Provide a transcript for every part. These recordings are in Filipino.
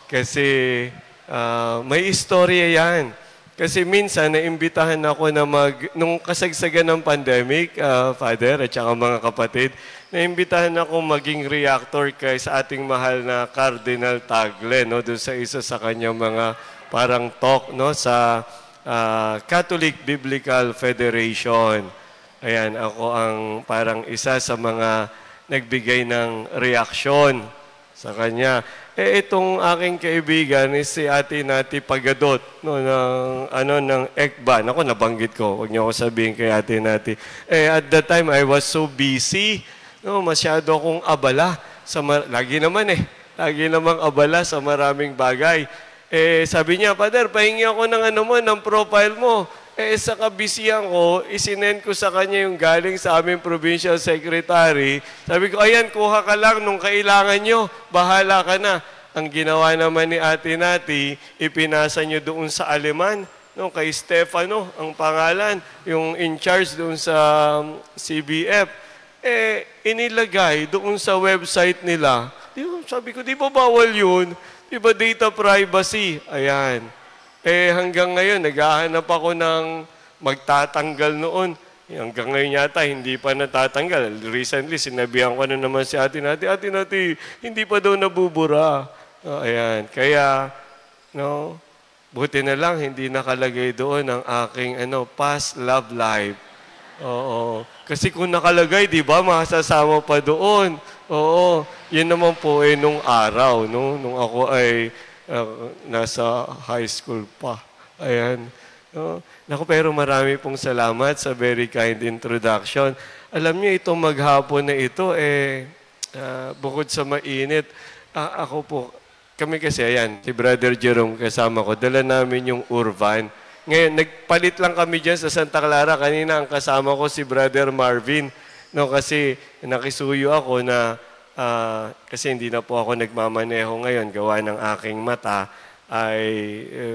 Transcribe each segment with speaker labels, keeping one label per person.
Speaker 1: Kasi may istorya yan. Kasi minsan, naimbitahan ako na nung kasagsagan ng pandemic, Father at saka mga kapatid, naimbitahan ako maging reactor sa ating mahal na Cardinal Tagle, no? Doon sa isa sa kanyang mga parang talk, no? Sa Catholic Biblical Federation. Ayan, ako ang parang isa sa mga nagbigay ng reaksyon sa kanya. Itong aking kaibigan is si Ate Nati Pagadot, no, ng ECBA. Ako, nabanggit ko. Huwag niyo ako sabihin kay Ate Nati. At that time, I was so busy. No, masyado akong abala. Lagi namang abala sa maraming bagay. Sabi niya, Father, pahingi ako ng profile mo. Sa kabisihan ko, isinend ko sa kanya yung galing sa aming provincial secretary. Sabi ko, ayan, kuha ka lang nung kailangan nyo. Bahala ka na. Ang ginawa naman ni Ate Nati, ipinasa nyo doon sa Aleman, no, kay Stefano, ang pangalan, yung in charge doon sa CBF. Inilagay doon sa website nila. Sabi ko, di ba bawal yun? Di ba data privacy? Ayan. Hanggang ngayon, naghahanap ako ng magtatanggal noon. Hanggang ngayon yata, hindi pa natatanggal. Recently, sinabihan ko na naman si Ate Nati, Ate Nati, hindi pa daw nabubura. Ayan. Kaya, no, buti na lang, hindi nakalagay doon ang aking past love life. Oo. Kasi kung nakalagay, di ba, masasama pa doon. Oo. Yun naman po nung araw, no? Nung ako ay nasa high school pa. Ayan. Naku, pero marami pong salamat sa very kind introduction. Alam niyo, itong maghapon na ito, bukod sa mainit, ako po, kami kasi, ayan, si Brother Jerome kasama ko, dala namin yung Urvan. Ngayon, nagpalit lang kami dyan sa Santa Clara. Kanina ang kasama ko si Brother Marvin. No, kasi nakisuyo ako na kasi hindi na po ako nagmamaneho ngayon, gawa ng aking mata, ay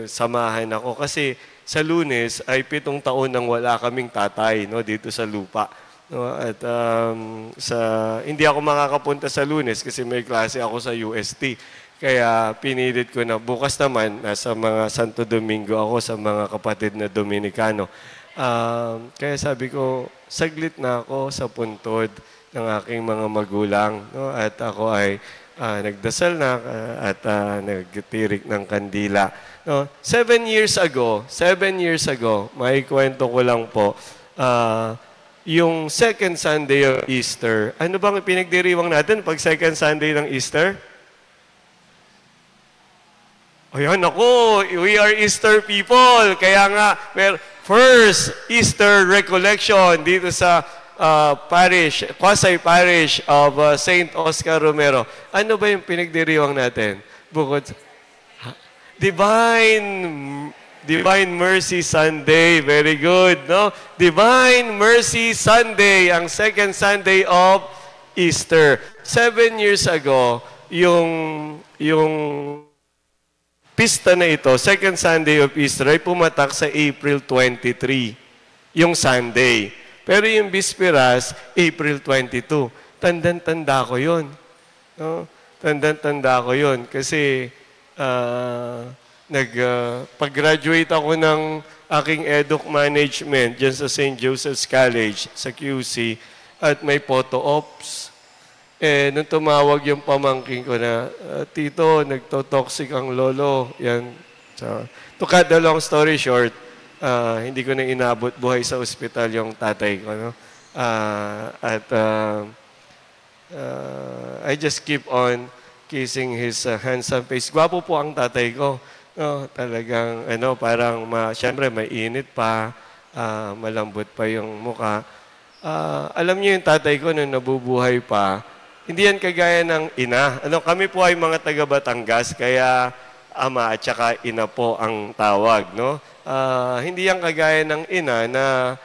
Speaker 1: samahan ako. Kasi sa Lunes ay 7 taon nang wala kaming tatay, no, dito sa lupa. No, at hindi ako makakapunta sa Lunes kasi may klase ako sa UST. Kaya pinilit ko na bukas naman, nasa mga Santo Domingo ako sa mga kapatid na Dominicano. Kaya sabi ko, saglit na ako sa puntod ng aking mga magulang. No? At ako ay nagdasal na at nagtirik ng kandila. No? 7 years ago, may kwento ko lang po, yung second Sunday of Easter, ano bang pinagdiriwang natin pag second Sunday ng Easter? Ayan, ako, we are Easter people. Kaya nga, first Easter recollection dito sa quasi-parish of St. Oscar Romero. Ano ba yung pinagdiriwang natin? Bukod Divine Mercy Sunday. Very good, no? Divine Mercy Sunday, ang second Sunday of Easter. 7 years ago, yung pista na ito, second Sunday of Easter, ay pumatak sa April 23, yung Sunday. Pero yung Bisperas, April 22. Tandang-tanda ko yun. No? Tandang-tanda ko yun. Kasi pag-graduate ako ng aking EDUC management dyan sa St. Joseph's College, sa QC, at may photo ops. Nung tumawag yung pamangking ko na, Tito, nagtotoxic ang lolo. Yan. So, to cut the long story short, hindi ko na inabot buhay sa ospital yung tatay ko. No? I just keep on kissing his handsome face. Gwapo po ang tatay ko. No? Talagang, parang, syempre, may init pa, malambot pa yung muka. Alam niyo yung tatay ko nung nabubuhay pa, hindi yan kagaya ng ina. Kami po ay mga taga Batangas, kaya ama at saka ina po ang tawag. No? Hindi yan kagaya ng ina na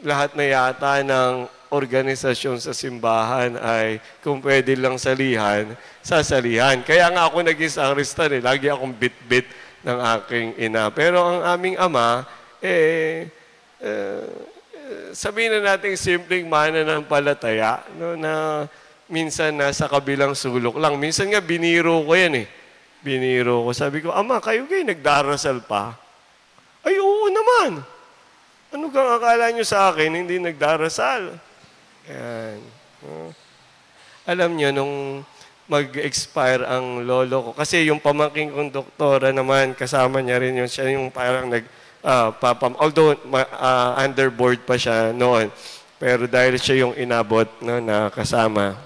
Speaker 1: lahat na yata ng organisasyon sa simbahan ay kung pwede lang salihan, sasalihan. Kaya nga ako naging sakristan, lagi akong bit-bit ng aking ina. Pero ang aming ama, sabihin na natin simpleng mananampalataya, no, na minsan nasa kabilang sulok lang. Minsan nga biniro ko yan biniro ko. Sabi ko, Ama, kayo nagdarasal pa? Ay, oo naman. Ano kang akala nyo sa akin, hindi nagdarasal? Yan. Alam nyo, nung mag-expire ang lolo ko, kasi yung pamangking kong doktora naman, kasama niya rin yun, siya yung parang although underboard pa siya noon, pero dahil siya yung inabot na kasama,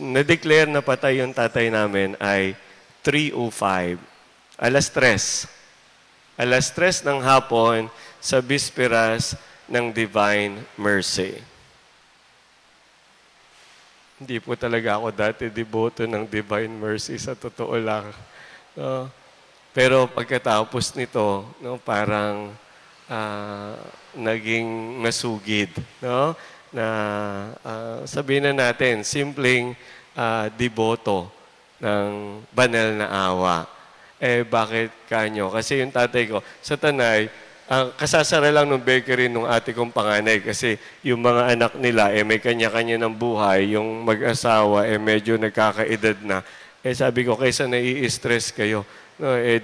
Speaker 1: na-declare na patay yung tatay namin ay 3:05. Alas 3. Alas 3 ng hapon sa bisperas ng Divine Mercy. Hindi po talaga ako dati deboto ng Divine Mercy, sa totoo lang. Pero pagkatapos nito, parang naging nasugid. Na sabihin na natin, simpleng deboto ng banal na awa. Bakit kanyo? Kasi yung tatay ko, sa Tanay, kasasara lang ng bakery nung ate kong panganay kasi yung mga anak nila, may kanya-kanya ng buhay, yung mag-asawa, medyo nagkakaedad na. Sabi ko, kaysa nai-stress kayo,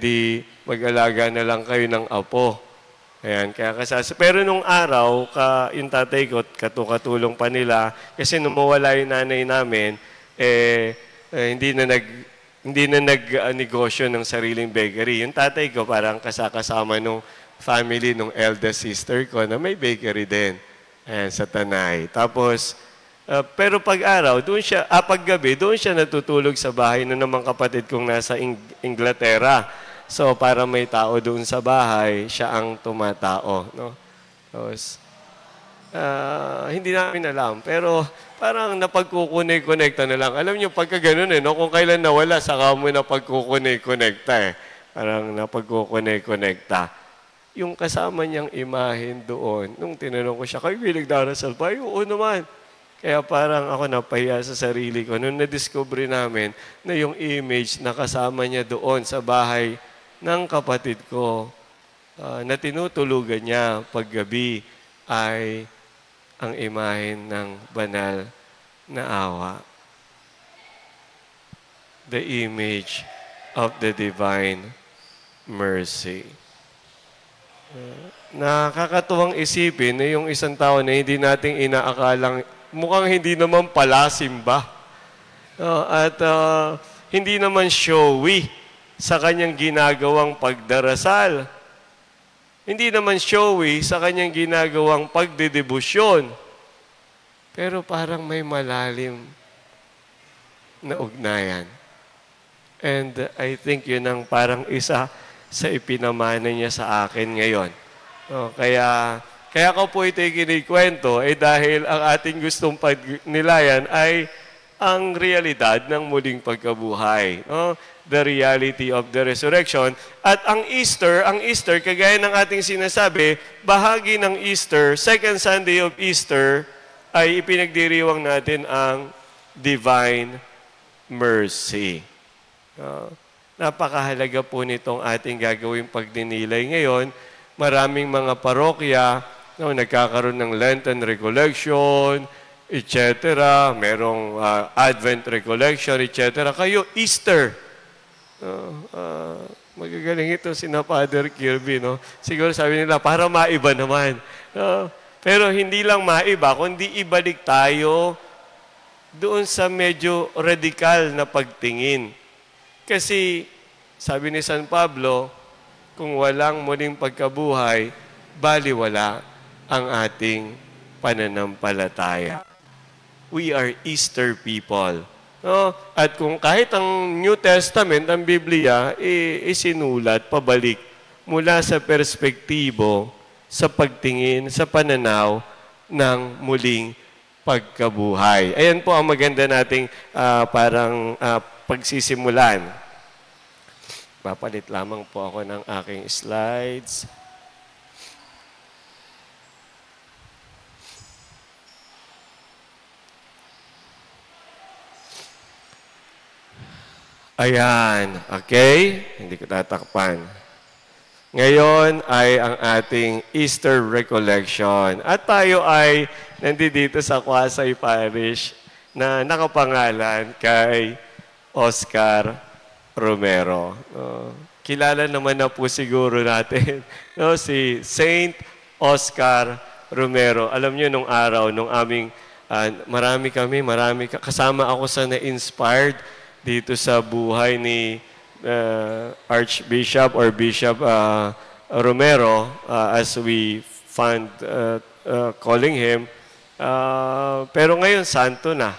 Speaker 1: di mag-alaga na lang kayo ng apo. Ayan, kaya pero nung araw, yung tatay ko, katulong pa nila, kasi nung mawala yung nanay namin, hindi na nag-negosyo ng sariling bakery. Yung tatay ko parang kasama nung family nung eldest sister ko na may bakery din. Ayan, sa Tanay. Tapos, pero pag-araw, pag-gabi, doon siya natutulog sa bahay ng mga kapatid kong nasa Inglaterra. So, para may tao doon sa bahay, siya ang tumatao. No? Tapos, hindi namin alam. Pero parang napagkukunik-konekta na lang. Alam niyo, pagka ganun kung kailan nawala, saka mo napagkukunik-konekta Parang napagkukunik-konekta. Yung kasama niyang imahin doon, nung tinanong ko siya, kayo nagdarasal ba? Oo naman. Kaya parang ako napahiya sa sarili ko. Nung na-discover namin na yung image na kasama niya doon sa bahay ng kapatid ko, na tinutulugan niya paggabi ay ang imahin ng banal na awa. The image of the divine mercy. Nakakatuwang isipin na yung isang tao na hindi nating inaakalang, mukhang hindi naman pala simba. At hindi naman showy sa kanyang ginagawang pagdarasal. Hindi naman showy sa kanyang ginagawang pagdedebosyon. Pero parang may malalim na ugnayan. And I think yun ang parang isa sa ipinamana niya sa akin ngayon. Kaya ko po ito kinikwento dahil ang ating gustong pagnilayan ay ang realidad ng muling pagkabuhay. The reality of the resurrection. At ang Easter, kagaya ng ating sinasabi, bahagi ng Easter, second Sunday of Easter, ay ipinagdiriwang natin ang divine mercy. Napakahalaga po nitong ating gagawing pagdinilay ngayon. Maraming mga parokya nagkakaroon ng Lenten recollection, etc. Merong Advent recollection, etc. Kayo, Easter. Magagaling ito sina Father Kirby. Siguro sabi nila, para maiba naman. Pero hindi lang maiba, kundi ibalik tayo doon sa medyo radikal na pagtingin. Kasi, sabi ni San Pablo, kung walang muling pagkabuhay, baliwala ang ating pananampalataya. We are Easter people. At kung kahit ang New Testament, ang Biblia, isinulat pabalik mula sa perspektibo, sa pagtingin, sa pananaw ng muling pagkabuhay. Ayan po ang maganda nating pagsisimulan. Papalit lamang po ako ng aking slides. Ayan, okay? Hindi ko tatakpan. Ngayon ay ang ating Easter Recollection. At tayo ay nandito sa Kwasay Parish na nakapangalan kay Oscar Romero. Kilala naman na po siguro natin, no? Si Saint Oscar Romero. Alam niyo, nung araw, nung aming, kasama ako sa na-inspired dito sa buhay ni Archbishop or Bishop Romero, as we find calling him. Pero ngayon, santo na.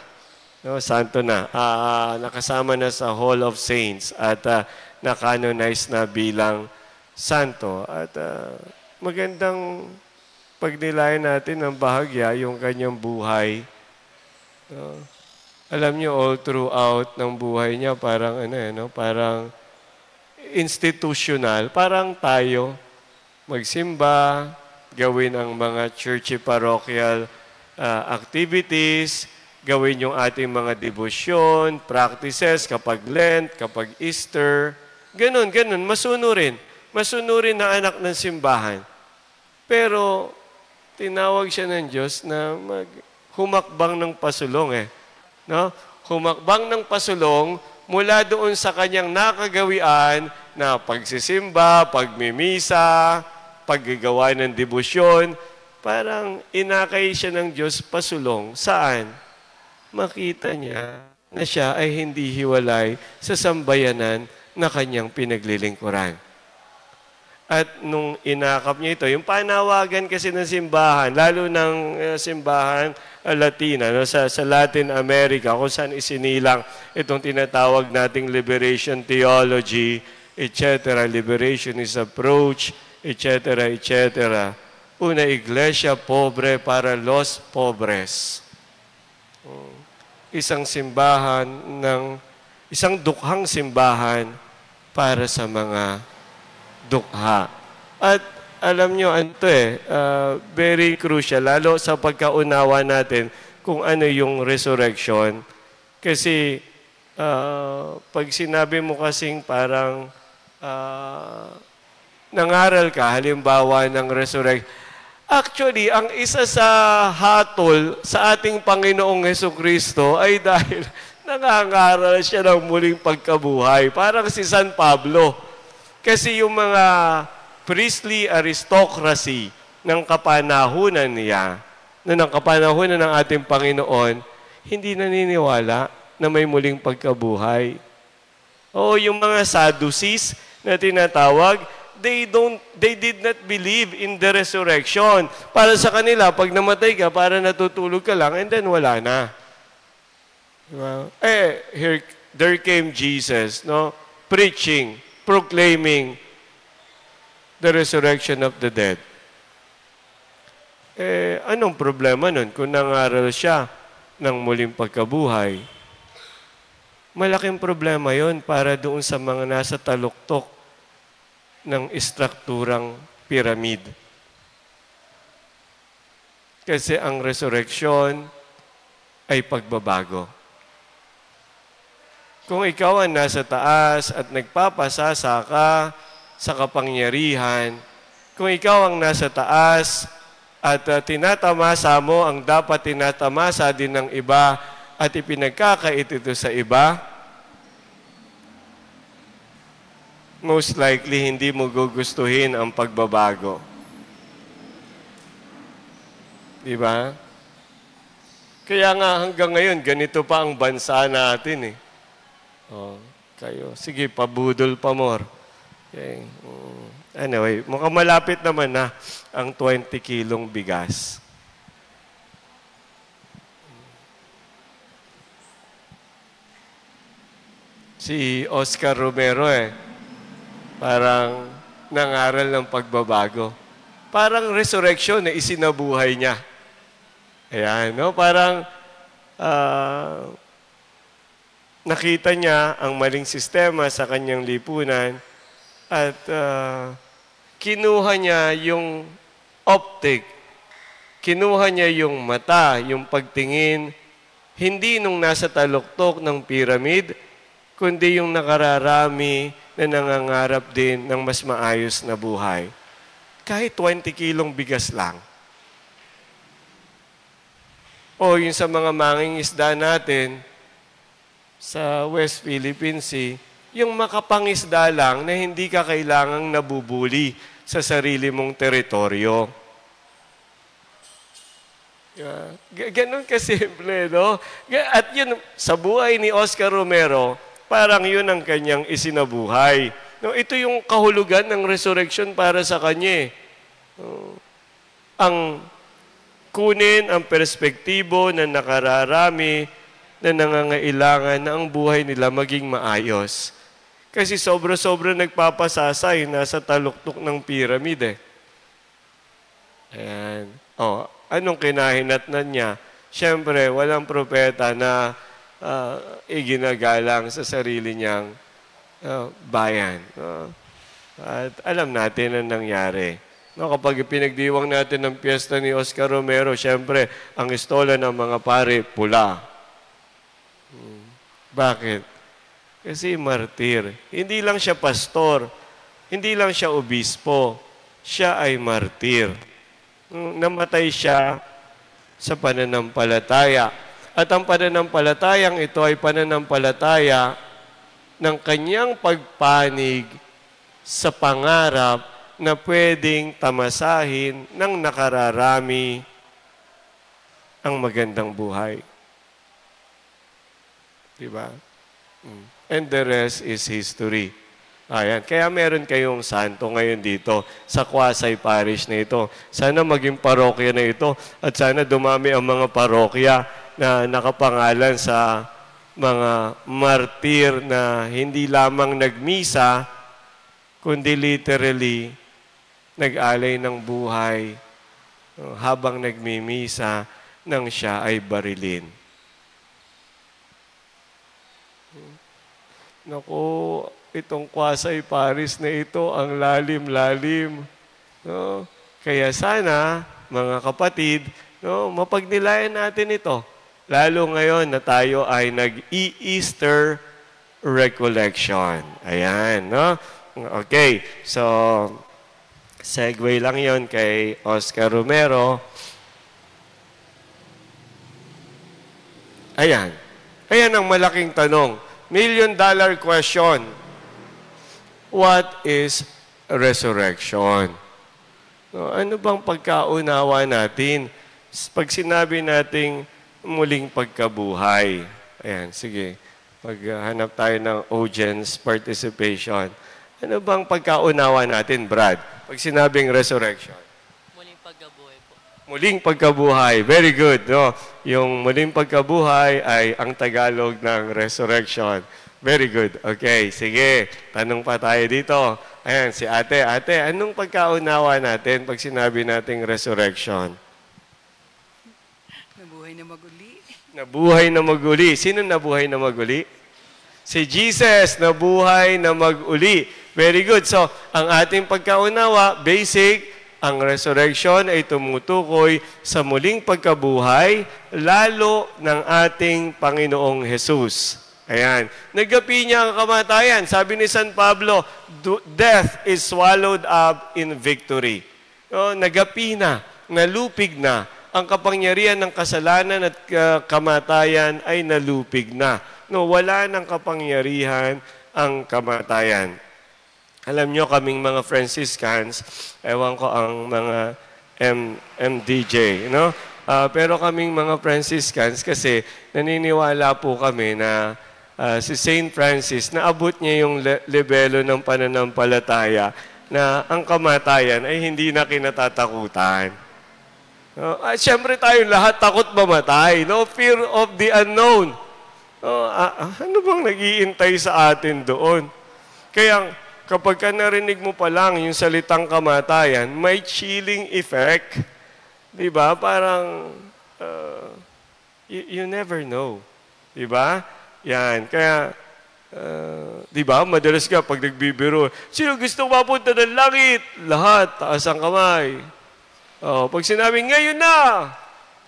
Speaker 1: No, santo na. Nakasama na sa Hall of Saints at na-canonize na bilang santo. At magandang pagnilayan natin ng bahagya yung kanyang buhay. Alam niyo, all throughout ng buhay niya, parang parang institutional, parang tayo magsimba, gawin ang mga churchy parochial activities, gawin yung ating mga debosyon, practices kapag Lent, kapag Easter. Ganun, masunurin. Masunurin na anak ng simbahan. Pero, tinawag siya ng Diyos na humakbang ng pasulong No? Humakbang ng pasulong mula doon sa kanyang nakagawian na pagsisimba, pagmimisa, paggagawa ng debosyon. Parang inakay siya ng Diyos pasulong. Saan? Makita niya na siya ay hindi hiwalay sa sambayanan na kanyang pinaglilingkuran. At nung inakap niya ito, yung panawagan kasi ng simbahan, lalo ng simbahan Latina, sa Latin America, kung saan isinilang itong tinatawag nating liberation theology, etc., liberationist approach, etc., etc. Una, iglesia pobre para los pobres. Isang dukhang simbahan para sa mga dukha. At alam nyo, very crucial, lalo sa pagkaunawa natin kung ano yung resurrection. Kasi pag sinabi mo kasing parang nangaral ka, halimbawa ng resurrection, actually, ang isa sa hatol sa ating Panginoong Hesukristo ay dahil nangangaral siya ng muling pagkabuhay. Parang si San Pablo. Kasi yung mga priestly aristocracy ng kapanahunan niya, ng kapanahunan ng ating Panginoon, hindi naniniwala na may muling pagkabuhay. O yung mga Sadducees na tinatawag, they did not believe in the resurrection. Para sa kanila, pag namatay ka, para natutulog ka lang, and then wala na. Diba? There came Jesus, no? Preaching, proclaiming the resurrection of the dead. Anong problema nun kung nangaral siya ng muling pagkabuhay? Malaking problema yon para doon sa mga nasa taluktok ng istrukturang piramid. Kasi ang resurrection ay pagbabago. Kung ikaw ang nasa taas at nagpapasasa ka sa kapangyarihan, kung ikaw ang nasa taas at tinatamasa mo ang dapat tinatamasa din ng iba at ipinagkakait ito sa iba, most likely hindi mo gugustuhin ang pagbabago. Diba? Kaya nga hanggang ngayon, ganito pa ang bansa natin kayo. Sige, pabudol pa more. Okay. Anyway, mukhang malapit naman na ang 20 kilong bigas. Si Oscar Romero parang nangaral ng pagbabago. Parang resurrection na isinabuhay niya. Ayan, no? Parang nakita niya ang maling sistema sa kanyang lipunan at kinuha niya yung optic, kinuha niya yung mata, yung pagtingin, hindi nung nasa taluktok ng pyramid, kundi yung nakararami na nangangarap din ng mas maayos na buhay. Kahit 20 kilong bigas lang. O yung sa mga mangingisda natin, sa West Philippine Sea, yung makapangisda lang na hindi ka kailangang nabubuli sa sarili mong teritoryo. Ganon kasimple, no? At yun, sa buhay ni Oscar Romero, parang yun ang kanyang isinabuhay. No, ito yung kahulugan ng resurrection para sa kanya. Ang kunin ang perspektibo na nakararami na nangangailangan na ang buhay nila maging maayos. Kasi sobra-sobra nagpapasasay, nasa taluktok ng pyramid Ayan. Anong kinahinatnan niya? Siyempre, walang propeta na iginagalang sa sarili niyang bayan. At alam natin ang nangyari. Kapag pinagdiwang natin ng piyesta ni Oscar Romero, siyempre, ang istola ng mga pare, pula. Bakit? Kasi martir. Hindi lang siya pastor. Hindi lang siya obispo. Siya ay martir. Namatay siya sa pananampalataya. At ang pananampalatayang ito ay pananampalataya ng kanyang pagpanig sa pangarap na pwedeng tamasahin ng nakararami ang magandang buhay. Diba? And the rest is history. Ayan. Kaya meron kayong santo ngayon dito sa Kwasay Parish na ito. Sana maging parokya na ito at sana dumami ang mga parokya na nakapangalan sa mga martir na hindi lamang nagmisa, kundi literally nag-alay ng buhay habang nagmimisa nang siya ay barilin. Naku, itong Kwasay Parish na ito, ang lalim-lalim. No? Kaya sana, mga kapatid, no, mapagnilayan natin ito. Lalo ngayon na tayo ay nag-e-Easter recollection. Ayan, no? Okay, so, segue lang yon kay Oscar Romero. Ayan. Ayan ang malaking tanong. $1,000,000 question. What is resurrection? No, ano bang pagkaunawa natin pag sinabi nating muling pagkabuhay? Ayan, sige. Maghanap tayo ng audience participation. Ano bang pagkaunawa natin, Brad? Pag sinabing resurrection?
Speaker 2: Muling pagkabuhay po.
Speaker 1: Muling pagkabuhay. Very good. No? Yung muling pagkabuhay ay ang Tagalog ng resurrection. Very good. Okay, sige. Tanong pa tayo dito. Ayan, si ate. Ate, anong pagkaunawa natin pag sinabi nating resurrection?
Speaker 3: Nabuhay na maguli.
Speaker 1: Nabuhay na maguli. Sino nabuhay na maguli? Si Jesus, nabuhay na maguli. Very good. So, ang ating pagkaunawa, basic, ang resurrection ay tumutukoy sa muling pagkabuhay, lalo ng ating Panginoong Jesus. Ayan. Nagapi niya ang kamatayan. Sabi ni San Pablo, death is swallowed up in victory. O, nagapi na, nalupig na. Ang kapangyarihan ng kasalanan at kamatayan ay nalupig na. No, wala ng kapangyarihan ang kamatayan. Alam nyo, kaming mga Franciscans, ewan ko ang mga MDJ, no? Pero kaming mga Franciscans, kasi naniniwala po kami na si Saint Francis, naabot niya yung lebelo ng pananampalataya na ang kamatayan ay hindi na kinatatakutan. At syempre tayo lahat takot mamatay. No? Fear of the unknown. Ano bang nag-iintay sa atin doon? Kaya kapag ka narinig mo pa lang yung salitang kamatayan, may chilling effect. Diba? Parang, you never know. Diba? Yan. Kaya, di ba, madalas ka pag nagbibiro, sino gusto mapunta ng langit? Lahat, taas ang kamay. Pag sinabing, ngayon na,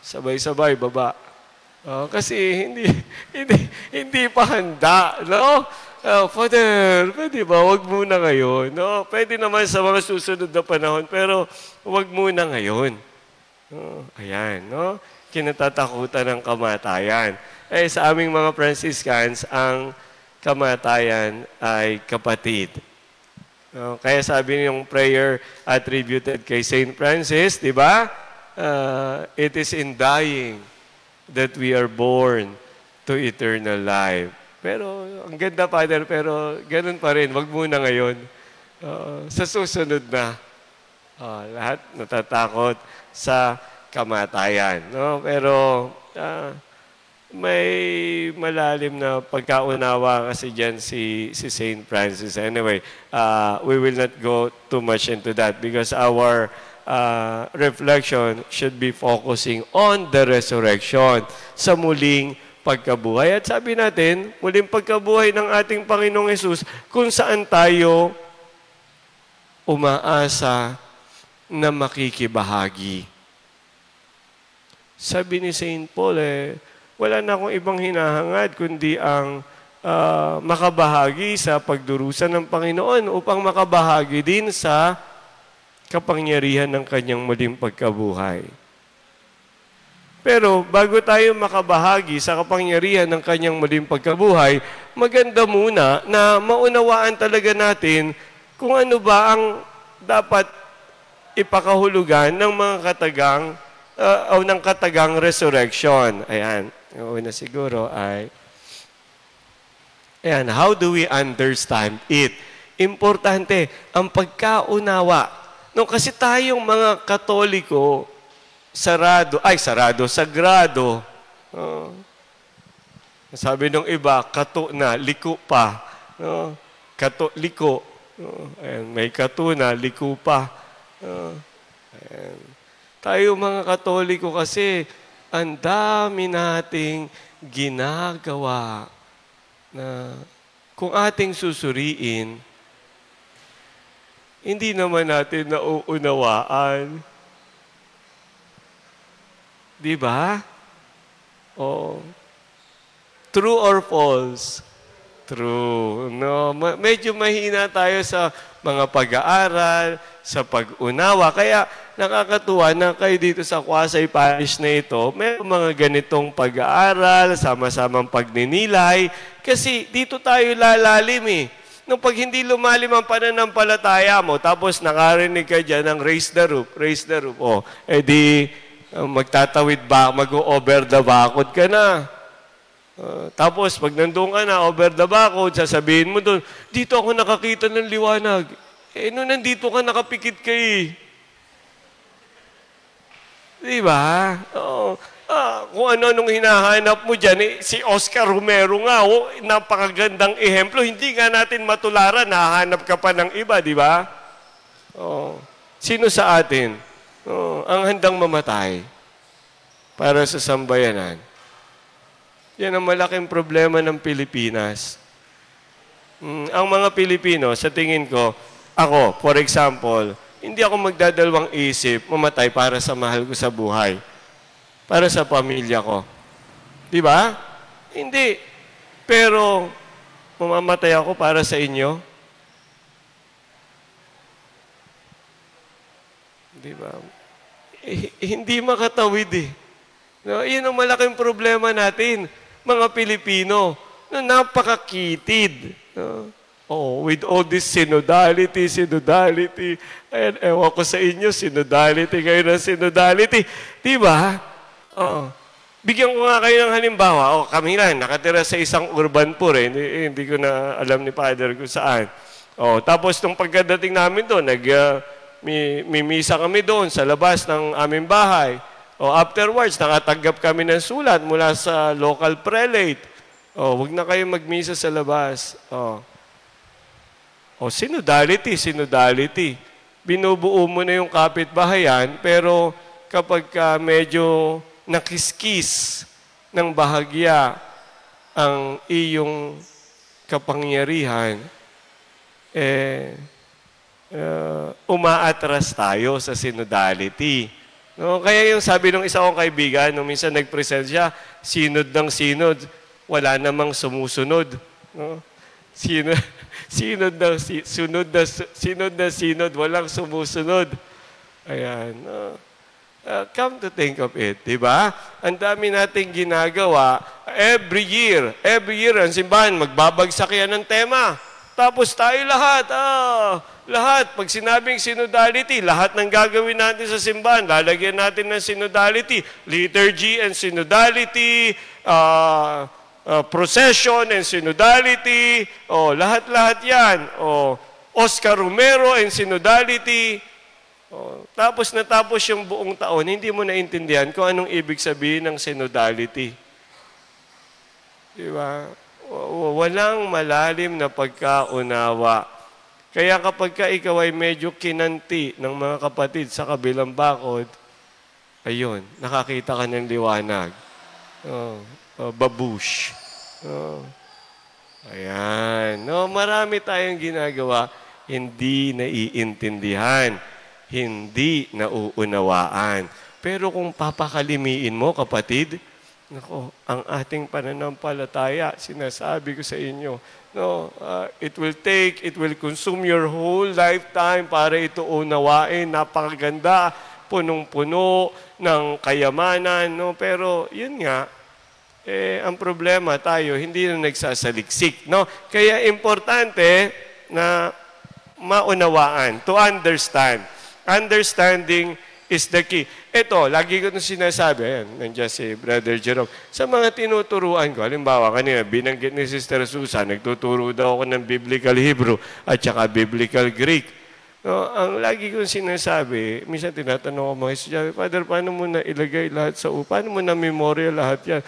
Speaker 1: sabay-sabay, baba. Kasi hindi pa handa, no? Father, pwede ba, wag muna ngayon. No? Pwede naman sa mga susunod na panahon, pero wag muna ngayon. Ayan, no? kinatatakutan ng kamatayan. Sa aming mga Franciscans, ang kamatayan ay kapatid. No? Kaya sabi yung prayer attributed kay Saint Francis, di ba? It is in dying that we are born to eternal life. Pero, ang ganda, Father, pero ganun pa rin. Wag muna ngayon. Sa susunod na, lahat natatakot sa kamatayan. No? Pero, may malalim na pagkaunawa kasi dyan si Saint Francis. Anyway, we will not go too much into that because our reflection should be focusing on the resurrection, sa muling pagkabuhay. At sabi natin, muling pagkabuhay ng ating Panginoong Hesus, kung saan tayo umaasa na makikibahagi. Sabi ni Saint Paul, wala na akong ibang hinahangad kundi ang makabahagi sa pagdurusa ng Panginoon upang makabahagi din sa kapangyarihan ng kanyang muling pagkabuhay. Pero bago tayo makabahagi sa kapangyarihan ng kanyang muling pagkabuhay, maganda muna na maunawaan talaga natin kung ano ba ang dapat ipakahulugan ng mga katagang o ng katagang resurrection. Ayan. Yung una siguro ay, ayan, how do we understand it? Importante, ang pagkaunawa. No, kasi tayong mga Katoliko, sagrado. Sabi ng iba, kato na, liko pa. No? Kato, liko. No? Ayan, may kato na, liko pa. No? Ayan. Tayo mga Katoliko kasi, ang dami nating ginagawa na kung ating susuriin, hindi naman natin nauunawaan. Di ba? True or false? True. No, medyo mahina tayo sa mga pag-aaral, sa pag-unawa. Kaya nakakatuwa na kayo dito sa Kwasay Parish na ito, may mga ganitong pag-aaral, sama-samang pagninilay, kasi dito tayo lalalim eh. Nung pag hindi lumalim ang pananampalataya mo, tapos nakarinig ka dyan ng raise the roof, magtatawid ba, mag-over the bakod ka na. Tapos pag nandun ka na, over the bakod, sasabihin mo doon, dito ako nakakita ng liwanag. Nung nandito ka, nakapikit ka eh. Diba? Kung ano-anong hinahanap mo dyan, si Oscar Romero nga, napakagandang ehemplo. Hindi nga natin matularan, nahanap ka pa ng iba, di ba? Sino sa atin? Ang handang mamatay para sa sambayanan. Yan ang malaking problema ng Pilipinas. Ang mga Pilipino, sa tingin ko, ako, for example, hindi ako magdadalawang isip, mamatay para sa mahal ko sa buhay. Para sa pamilya ko. Di ba? Hindi. Pero, mamamatay ako para sa inyo. Di ba? Hindi makatawid eh. No, yun ang malaking problema natin, mga Pilipino, na napakakitid. No? With all this synodality. Ayan, ewan ko sa inyo, synodality kayo ng synodality. Di ba? Bigyan ko nga kayo ng halimbawa. Kami lang, nakatira sa isang urban poor. Hindi ko na alam ni Father kung saan. Tapos, nung pagkadating namin doon, mimisa kami doon sa labas ng aming bahay. Afterwards, nakatanggap kami ng sulat mula sa local prelate. Huwag na kayo magmisa sa labas. Synodality. Binubuo mo na yung kapitbahayan, pero kapag medyo nakiskis ng bahagya ang iyong kapangyarihan, umaatras tayo sa synodality. No? Kaya yung sabi ng isa kong kaibigan, nung minsan nag-present siya, sinod ng sinod, wala namang sumusunod. No? Sinod na sinod, walang sumusunod. Ayan. Come to think of it, di ba? Ang dami nating ginagawa. Every year, ang simbahan, magbabagsak yan ng tema. Tapos tayo lahat, pag sinabing synodality, lahat ng gagawin natin sa simbahan, lalagyan natin ng synodality, liturgy and synodality, procession and synodality, lahat-lahat yan. Oscar Romero and synodality. Tapos natapos yung buong taon, hindi mo naintindihan kung anong ibig sabihin ng synodality. Diba? Walang malalim na pagkaunawa. Kaya kapag ikaw ay medyo kinanti ng mga kapatid sa kabilang bakod, ayun, nakakita ka ng liwanag. Babush. Ayan. Marami tayong ginagawa, hindi naiintindihan. Hindi nauunawaan. Pero kung papakalimiin mo, kapatid, ang ating pananampalataya, sinasabi ko sa inyo, it will consume your whole lifetime para ito unawain. Napakaganda, punong-puno ng kayamanan. Pero yun nga, ang problema tayo, hindi na nagsasaliksik. Kaya importante na maunawaan, to understand. Understanding is the key. Ito, lagi ko nung sinasabi, ayan, nandiyan si Brother Jerome, sa mga tinuturuan ko, halimbawa, kanina, binanggit ni Sister Susan, nagtuturo daw ako ng Biblical Hebrew at saka Biblical Greek. Ang lagi kong sinasabi, minsan tinatanong ko mga estudyante, Father, paano mo na ilagay lahat sa paano mo na memorya lahat yan?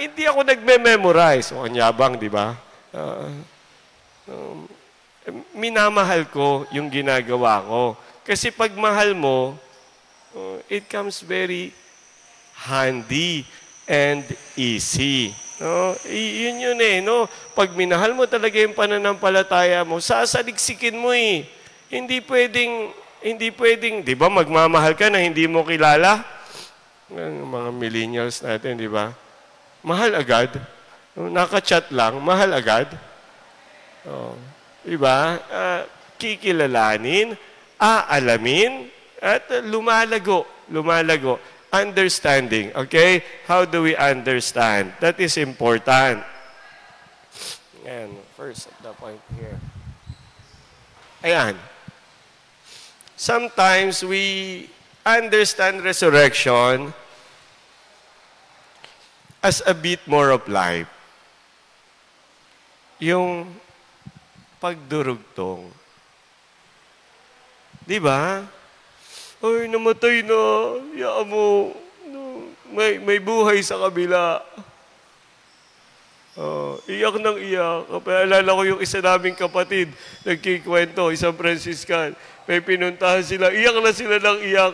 Speaker 1: Hindi ako nagme-memorize. Anyabang, di ba? Minamahal ko yung ginagawa ko. Kasi pag mahal mo, it comes very handy and easy. Yun Pag minahal mo talaga yung pananampalataya mo, sasaliksikin mo eh. Hindi pwedeng, di ba, magmamahal ka na hindi mo kilala? Mga millennials natin, di ba? Mahal agad. Naka-chat lang, mahal agad. Di ba? Kikilalanin, aalamin, at lumalago. Understanding, okay? How do we understand? That is important. And first, the point here. Ayan. Sometimes we understand resurrection as a bit more of life. Yung pagdurugtong. Di ba? Ay, namatay na. Yaan mo. May buhay sa kabila. Iyak ng iyak. Alala ko yung isa naming kapatid, nagkikwento, isang Franciscan. May pinuntahan sila. Iyak na sila ng iyak.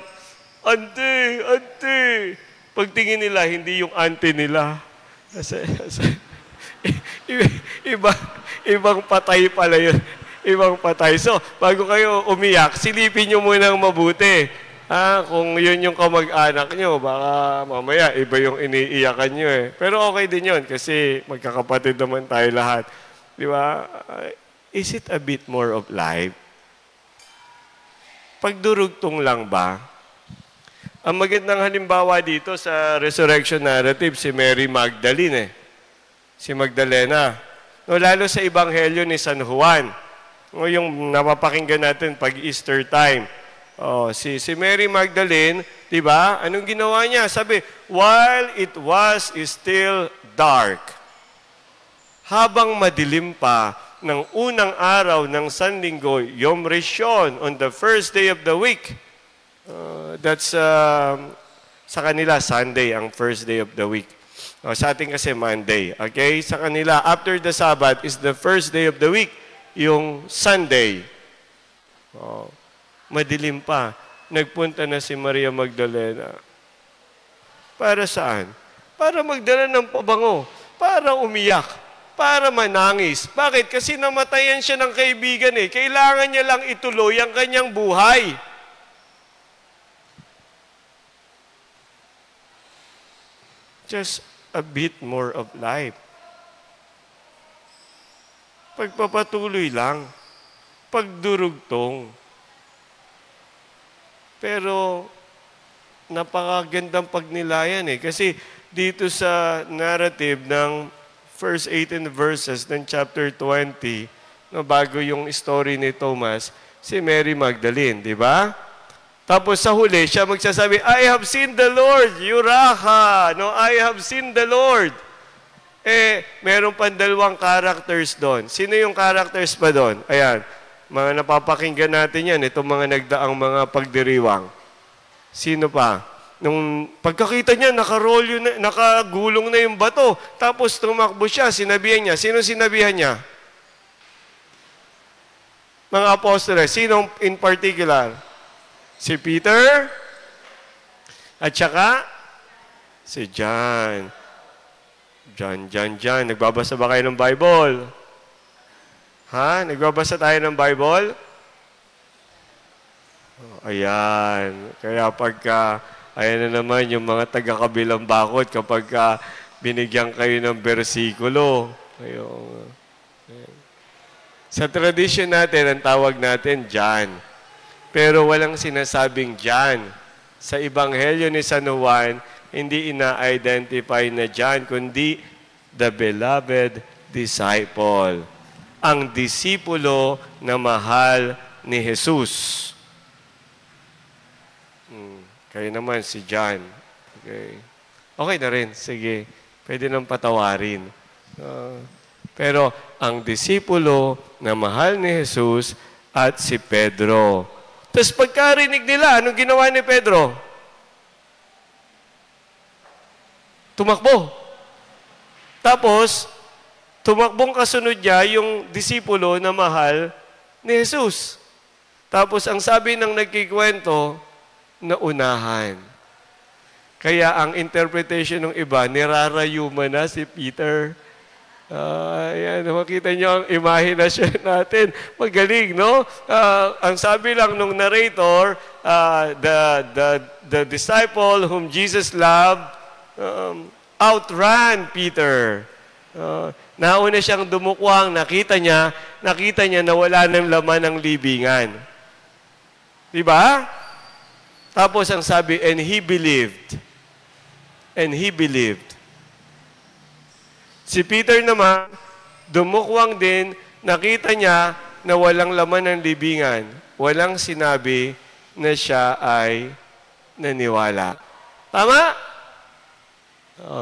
Speaker 1: Ante. Pagtingin nila, hindi yung ante nila. Ibang patay pala yun. Ibang patay. So, bago kayo umiyak, silipin nyo munang mabuti. Kung yun yung kamag-anak nyo, baka mamaya iba yung iniiyakan nyo eh. Pero okay din yun kasi magkakapatid naman tayo lahat. Di ba? Is it a bit more of life? Pagdurugtong lang ba? Ang magandang halimbawa dito sa resurrection narrative, si Mary Magdalene Si Magdalena. Lalo sa Ebanghelyo ni San Juan. Yung napapakinggan natin pag Easter time. Si Mary Magdalene, di ba? Anong ginawa niya? Sabi, while it was still dark, habang madilim pa ng unang araw ng Sanlinggo, Yom Rishon, on the first day of the week. That's sa kanila, Sunday, ang first day of the week. Sa atin kasi Monday. Okay? Sa kanila, after the Sabbath is the first day of the week, yung Sunday. Madilim pa. Nagpunta na si Maria Magdalena. Para saan? Para magdala ng pabango. Para umiyak. Para manangis. Bakit? Kasi namatayan siya ng kaibigan eh. Kailangan niya lang ituloy ang kanyang buhay. Just a bit more of life. Pagpapatuloy lang. Pagdurugtong. Pero, napakagandang pagnilayan eh. Kasi dito sa narrative ng first 18 verses ng chapter 20, no, bago yung story ni Thomas, si Mary Magdalene, di ba? Tapos sa huli, siya magsasabi, I have seen the Lord, Yuraha, no, I have seen the Lord. Meron pang dalawang characters doon. Sino yung characters pa doon? Ayan, mga napapakinggan natin yan, itong mga nagdaang mga pagdiriwang. Sino pa? Nung pagkakita niya, nakagulong na yung bato. Tapos tumakbo siya, sinabihan niya. Sino sinabihan niya? Mga apostoles. Sino in particular? Si Peter? At saka? Si John. John. Nagbabasa ba kayo ng Bible? Ha? Nagbabasa tayo ng Bible? Ayan. Kaya pagka, ayan na naman yung mga taga-kabilang bakod kapag binigyan kayo ng bersikulo. Sa tradition natin, ang tawag natin, John. Pero walang sinasabing John. Sa Ebanghelyo ni San Juan, hindi ina-identify na John, kundi the beloved disciple. Ang disipulo na mahal ni Jesus. Kayo naman, si John. Okay na rin. Sige. Pwede nang patawarin. Pero ang disipulo na mahal ni Jesus at si Pedro. Tapos pagkarinig nila, anong ginawa ni Pedro? Tumakbo. Tapos, tumakbong kasunod niya yung disipulo na mahal ni Jesus. Tapos, ang sabi ng nagkikwento, naunahan. Kaya ang interpretation ng iba, nirarayuma na si Peter. Ayan, makita niyo ang imahinasyon natin. Magaling, no? Ang sabi lang nung narrator, the disciple whom Jesus loved outran Peter. Nauna siyang dumukwang, nakita niya na wala ng laman ng libingan. Diba? Tapos ang sabi, and he believed. And he believed. Si Peter naman, dumukwang din, nakita niya na walang laman ng libingan. Walang sinabi na siya ay naniwala. Tama?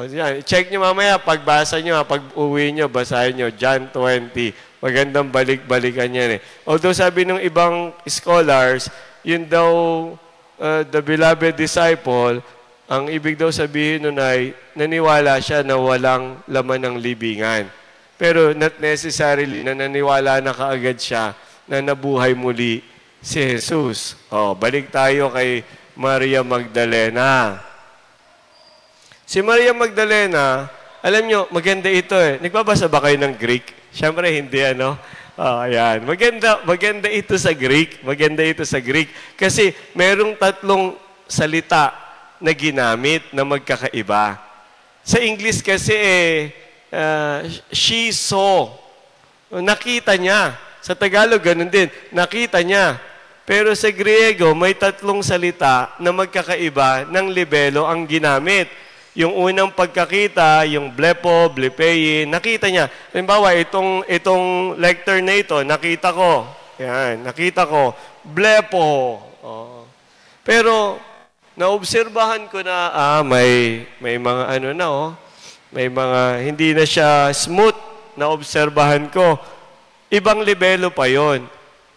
Speaker 1: Yan. Check nyo mamaya, pagbasa nyo, pag uwi nyo, basahin nyo, John 20. Magandang balik-balikan yan eh. Although sabi ng ibang scholars, yun daw, the beloved disciple, ang ibig daw sabihin nun ay naniwala siya na walang laman ng libingan. Pero not necessarily na naniwala na kaagad siya na nabuhay muli si Jesus. Balik tayo kay Maria Magdalena. Si Maria Magdalena, alam nyo, maganda ito eh. Nagbabasa ba kayo ng Greek? Siyempre hindi, ano? Ayan. Maganda ito sa Greek. Maganda ito sa Greek. Kasi merong tatlong salita na ginamit na magkakaiba. Sa English kasi she saw. Nakita niya. Sa Tagalog, ganun din. Nakita niya. Pero sa Griego, may tatlong salita na magkakaiba ng libelo ang ginamit. Yung unang pagkakita, yung blepo, blepein, nakita niya. Halimbawa, itong lectern na ito, nakita ko. Yan, nakita ko. Blepo. Pero, naobserbahan ko na, may mga ano na, may mga, hindi na siya smooth, naobserbahan ko. Ibang libelo pa yon.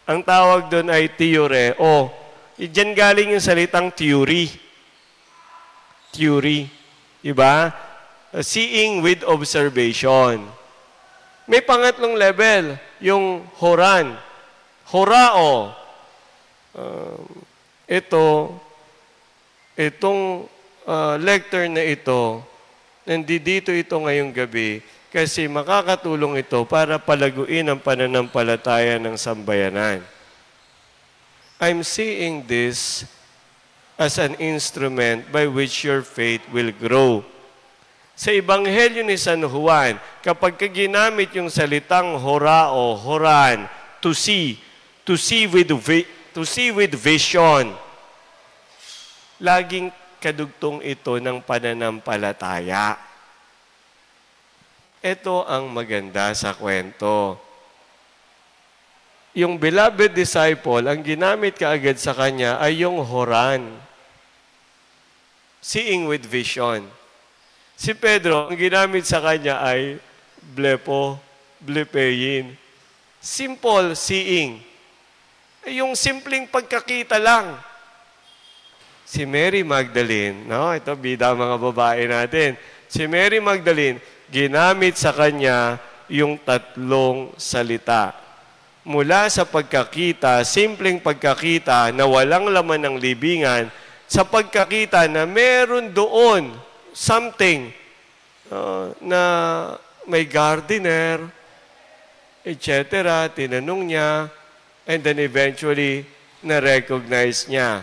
Speaker 1: Ang tawag doon ay theoreo. Diyan galing yung salitang theory. Theory. Diba? Seeing with observation. May pangatlong level, yung horan. Horao. Itong lectern na ito, nandito ito ngayong gabi kasi makakatulong ito para palaguin ang pananampalataya ng sambayanan. I'm seeing this as an instrument by which your faith will grow. Sa Ebanghelyo ni San Juan, kapag ginamit yung salitang horao, horan, to see with vision, laging kadugtong ito ng pananampalataya. Ito ang maganda sa kwento. Yung beloved disciple, ang ginamit kaagad sa kanya ay yung horan. Seeing with vision. Si Pedro, ang ginamit sa kanya ay blepein. Simple seeing. Yung simpleng pagkakita lang. Si Mary Magdalene, no? Ito, bida mga babae natin. Si Mary Magdalene, ginamit sa kanya yung 3 salita. Mula sa pagkakita, simpleng pagkakita na walang laman ng libingan, sa pagkakita na meron doon something na may gardener, etc. Tinanong niya, and then eventually, na-recognize niya.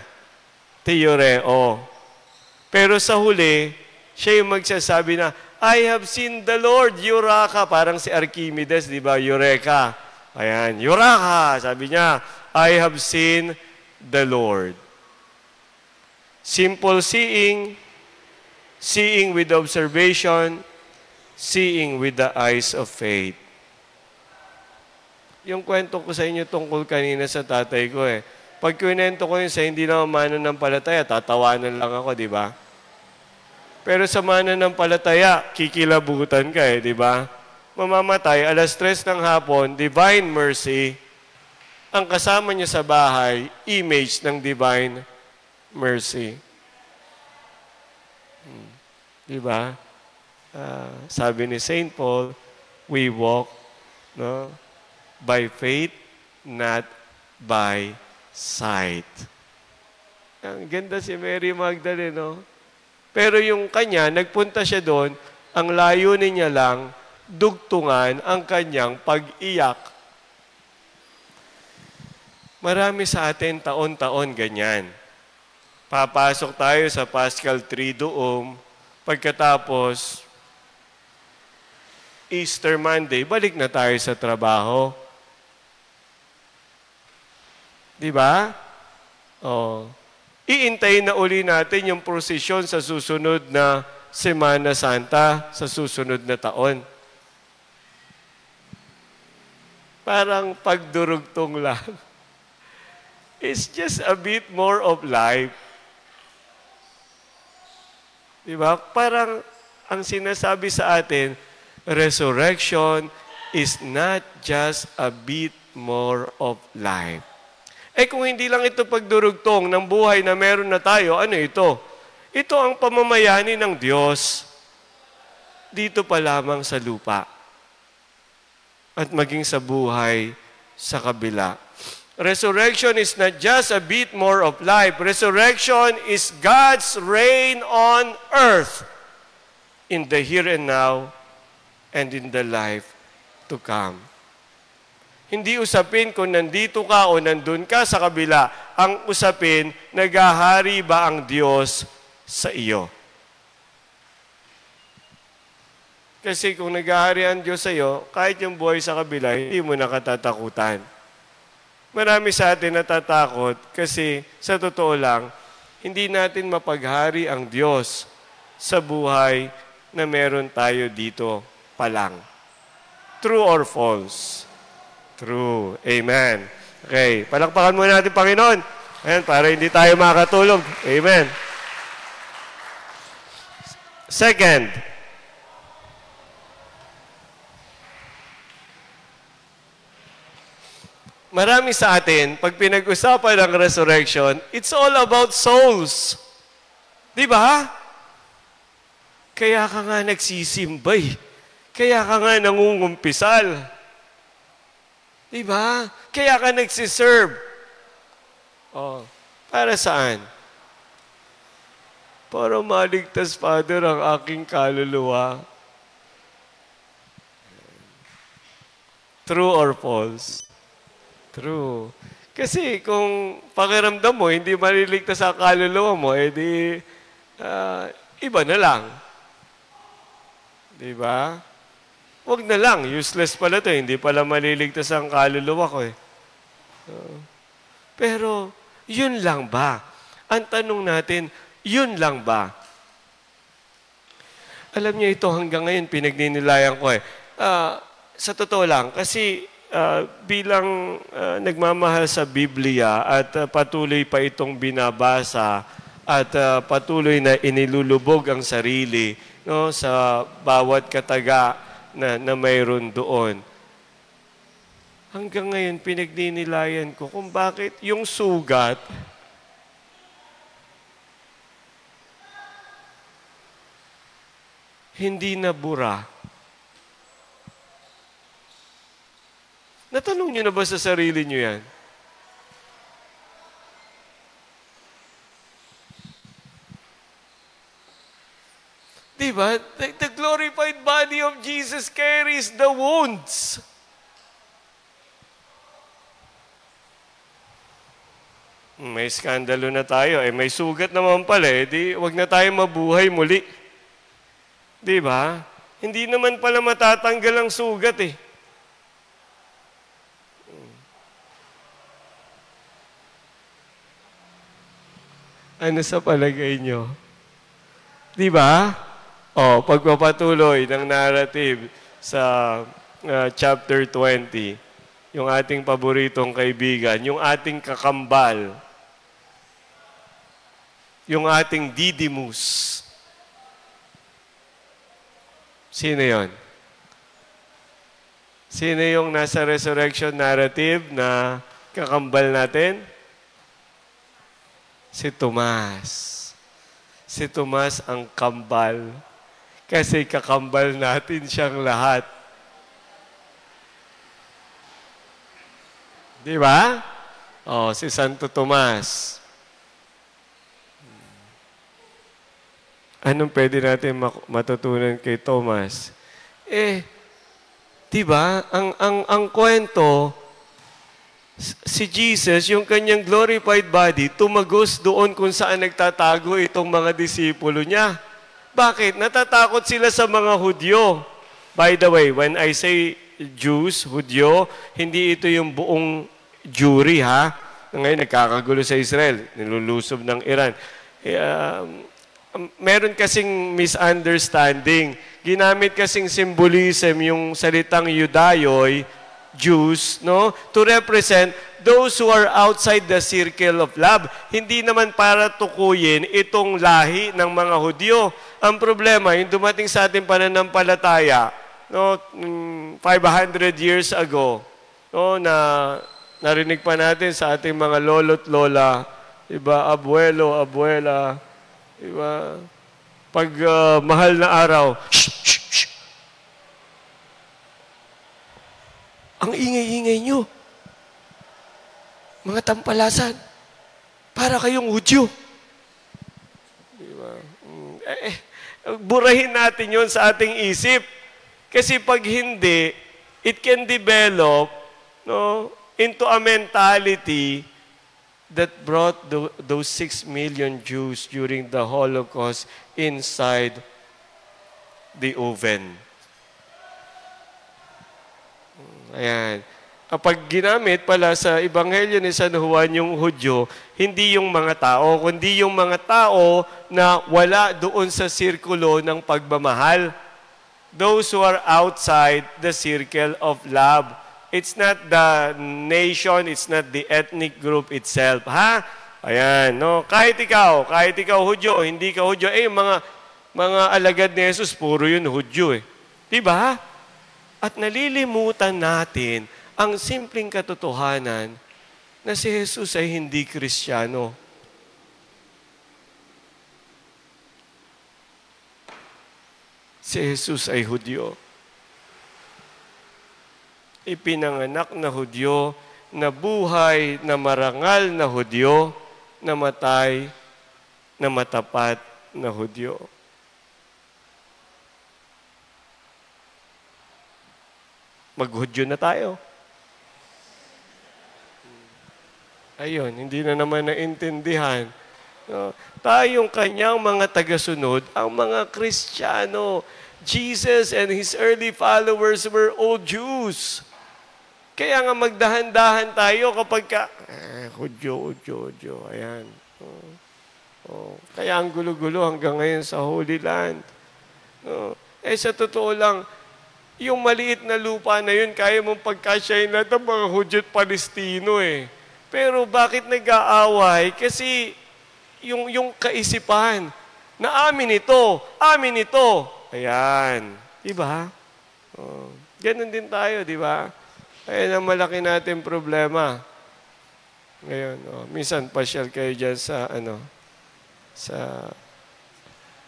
Speaker 1: Theoreo. Pero sa huli, siya yung magsasabi na, I have seen the Lord, Eureka. Parang si Archimedes, di ba? Eureka. Ayan, Eureka. Sabi niya, I have seen the Lord. Simple seeing, seeing with observation, seeing with the eyes of faith. Yung kwento ko sa inyo tungkol kanina sa tatay ko Pag kwento ko yun sa hindi na mananampalataya, tatawanan lang ako, di ba? Pero sa mananampalataya, kikilabutan ka di ba? Mamamatay, 3:00 ng hapon, divine mercy. Ang kasama niya sa bahay, image ng divine mercy. Di ba? Sabi ni Saint Paul, we walk by faith, not by sight. Ang ganda si Mary Magdalene, no? Pero yung kanya, nagpunta siya doon, ang layunin niya lang, dugtungan ang kanyang pag-iyak. Marami sa atin taon-taon ganyan. Papasok tayo sa Paschal Triduum, pagkatapos, Easter Monday, balik na tayo sa trabaho. Di ba? Iintayin na uli natin yung prosesyon sa susunod na Semana Santa, sa susunod na taon. Parang pagdurugtong lang. It's just a bit more of life. Di ba? Parang ang sinasabi sa atin, resurrection is not just a bit more of life. Kung hindi lang ito pagdurugtong ng buhay na meron na tayo, ano ito? Ito ang pamamayani ng Diyos dito pa lamang sa lupa at maging sa buhay sa kabila. Resurrection is not just a bit more of life. Resurrection is God's reign on earth in the here and now and in the life to come. Hindi usapin kung nandito ka o nandun ka sa kabila. Ang usapin, naghahari ba ang Diyos sa iyo? Kasi kung naghahari ang Diyos sa iyo, kahit yung buhay sa kabila, hindi mo nakatatakutan. Marami sa atin natatakot kasi sa totoo lang, hindi natin mapaghari ang Diyos sa buhay na meron tayo dito pa lang. True or false? True. Amen. Okay. Palakpakan muna natin, Panginoon. Ayan, para hindi tayo makatulog. Amen. Second, marami sa atin, pag pinag-usapan ng resurrection, it's all about souls. Di ba? Kaya ka nga nagsisimbay. Kaya ka nga nangungumpisal. Diba? Kaya ka nagsiserve. Para saan? Para maligtas, Father, ang aking kaluluwa. True or false? True. Kasi kung pakiramdam mo, hindi maliligtas ang kaluluwa mo, edi iba na lang. Diba? Huwag na lang. Useless pala to. Hindi pala maliligtas ang kaluluwa ko Pero, yun lang ba? Ang tanong natin, Yun lang ba? Alam niyo ito hanggang ngayon, pinagninilayan ko eh. Sa totoo lang, kasi bilang nagmamahal sa Biblia at patuloy pa itong binabasa at patuloy na inilulubog ang sarili no, sa bawat kataga na mayroon doon. Hanggang ngayon, pinagninilayan ko kung bakit yung sugat hindi nabura. Natanong niyo na ba sa sarili niyo yan? Diba? The glorified body of Jesus carries the wounds. May skandalo na tayo. May sugat naman pala. Di, wag na tayo mabuhay muli. Diba? Hindi naman pala matatanggal ang sugat eh. Ano sa palagay nyo? Diba? Pagpapatuloy ng narrative sa chapter 20, yung ating paboritong kaibigan, yung ating kakambal, yung ating Didymus. Sino yon? Sino yung nasa resurrection narrative na kakambal natin? Si Tomas. Si Tomas ang kambal. Kasi kakambal natin siyang lahat. Di ba? Si Santo Tomas. Anong pwede natin matutunan kay Tomas? Di ba? Ang kwento, si Jesus, yung kanyang glorified body, tumagos doon kung saan nagtatago itong mga disipulo niya. Bakit? Natatakot sila sa mga Hudyo. By the way, when I say Jews, Hudyo, hindi ito yung buong Jewry, ha? Ngayon, nagkakagulo sa Israel. Nilulusob ng Iran. Meron kasing misunderstanding. Ginamit kasing symbolism yung salitang Yudayoy, Jews, no? To represent those who are outside the circle of love. Hindi naman para tukuyin itong lahi ng mga Hudyo. Ang problema, yung dumating sa ating pananampalataya, no, 500 years ago, no, na narinig pa natin sa ating mga lolo't lola, iba, abuelo, abuela, iba, pag mahal na araw, shh, shh, shh. Ang ingay-ingay nyo. Mga tampalasan. Para kayong Hudyo. Diba? Burahin natin yon sa ating isip. Kasi pag hindi, it can develop into a mentality that brought those 6 million Jews during the Holocaust inside the oven. Ayan. Kapag ginamit pala sa Ebanghelyo ni San Juan yung Hudyo, hindi yung mga tao, kundi yung mga tao na wala doon sa sirkulo ng pagmamahal. Those who are outside the circle of love. It's not the nation, it's not the ethnic group itself. Ha? Ayan, no? Kahit ikaw Hudyo o hindi ka Hudyo, mga alagad ni Jesus, puro yun Hudyo eh. Diba? At nalilimutan natin ang simpleng katotohanan na si Jesus ay hindi Kristiyano. Si Jesus ay Hudyo. Ipinanganak na Hudyo, na buhay na marangal na Hudyo, namatay na matapat na Hudyo. Maghudyo na tayo. Ayun, hindi na naman naintindihan. No? Tayong kanyang mga tagasunod, ang mga Kristiyano, Jesus and His early followers were all Jews. Kaya nga magdahan-dahan tayo kapag Hudyo. Ayan. Oh, kaya ang gulo-gulo hanggang ngayon sa Holy Land. Oh, sa totoo lang, yung maliit na lupa na yun, kaya mong pagkasyahin lahat ng mga Hudyo at Palestino eh. Pero bakit nag-aaway? Kasi yung kaisipan na amin ito. Ayan. Diba? Oh, ganun din tayo, diba? Kaya na malaki natin problema. Ngayon, minsan pasyal kayo dyan sa,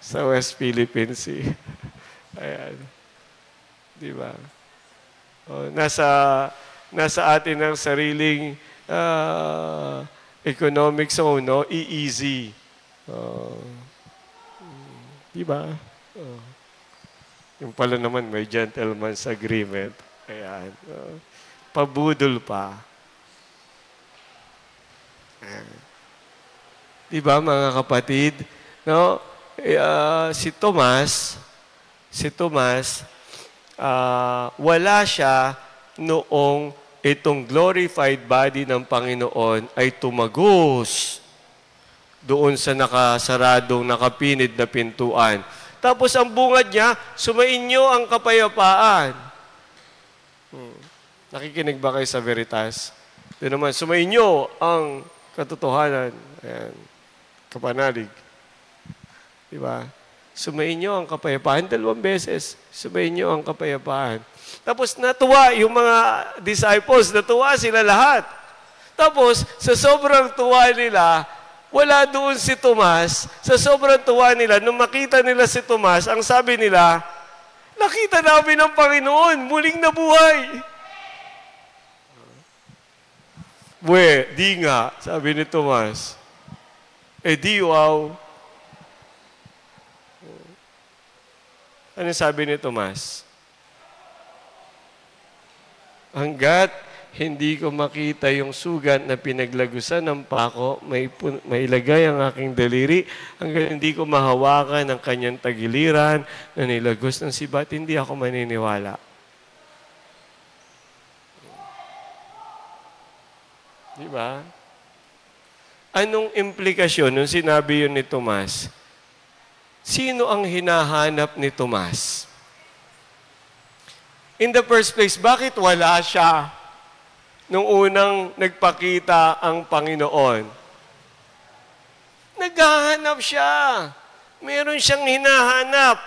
Speaker 1: sa West Philippines Sea. Ayan. Diba? Nasa atin ang sariling economic zone, no? EEZ. Diba? Yung pala naman may gentleman's agreement. Ayan. Pabudol pa. Diba mga kapatid? No? Si Tomas, wala siya noong itong glorified body ng Panginoon ay tumagos doon sa nakasaradong, nakapinid na pintuan. Tapos ang bungad niya, sumainyo ang kapayapaan. Nakikinig ba kayo sa Veritas? Doon naman, sumainyo ang katotohanan. Ayan. Kapanalig. Diba? Sumainyo ang kapayapaan. 2 beses. Sumainyo ang kapayapaan. Tapos natuwa yung mga disciples. Natuwa sila lahat. Tapos, sa sobrang tuwa nila, wala doon si Tomas. Sa sobrang tuwa nila, nung makita nila si Tomas, ang sabi nila, nakita namin ang Panginoon, muling nabuhay. Di nga, sabi ni Tomas. Di wow. Ano sabi ni Tomas? Hanggat hindi ko makita yung sugat na pinaglagusan ng pako, may ilagay ang aking daliri, hanggang hindi ko mahawakan ang kanyang tagiliran na nilagos ng sibat, hindi ako maniniwala. Diba? Anong implikasyon nung sinabi yun ni Tomas? Sino ang hinahanap ni Tomas? In the first place, bakit wala siya nung unang nagpakita ang Panginoon? Naghahanap siya. Meron siyang hinahanap.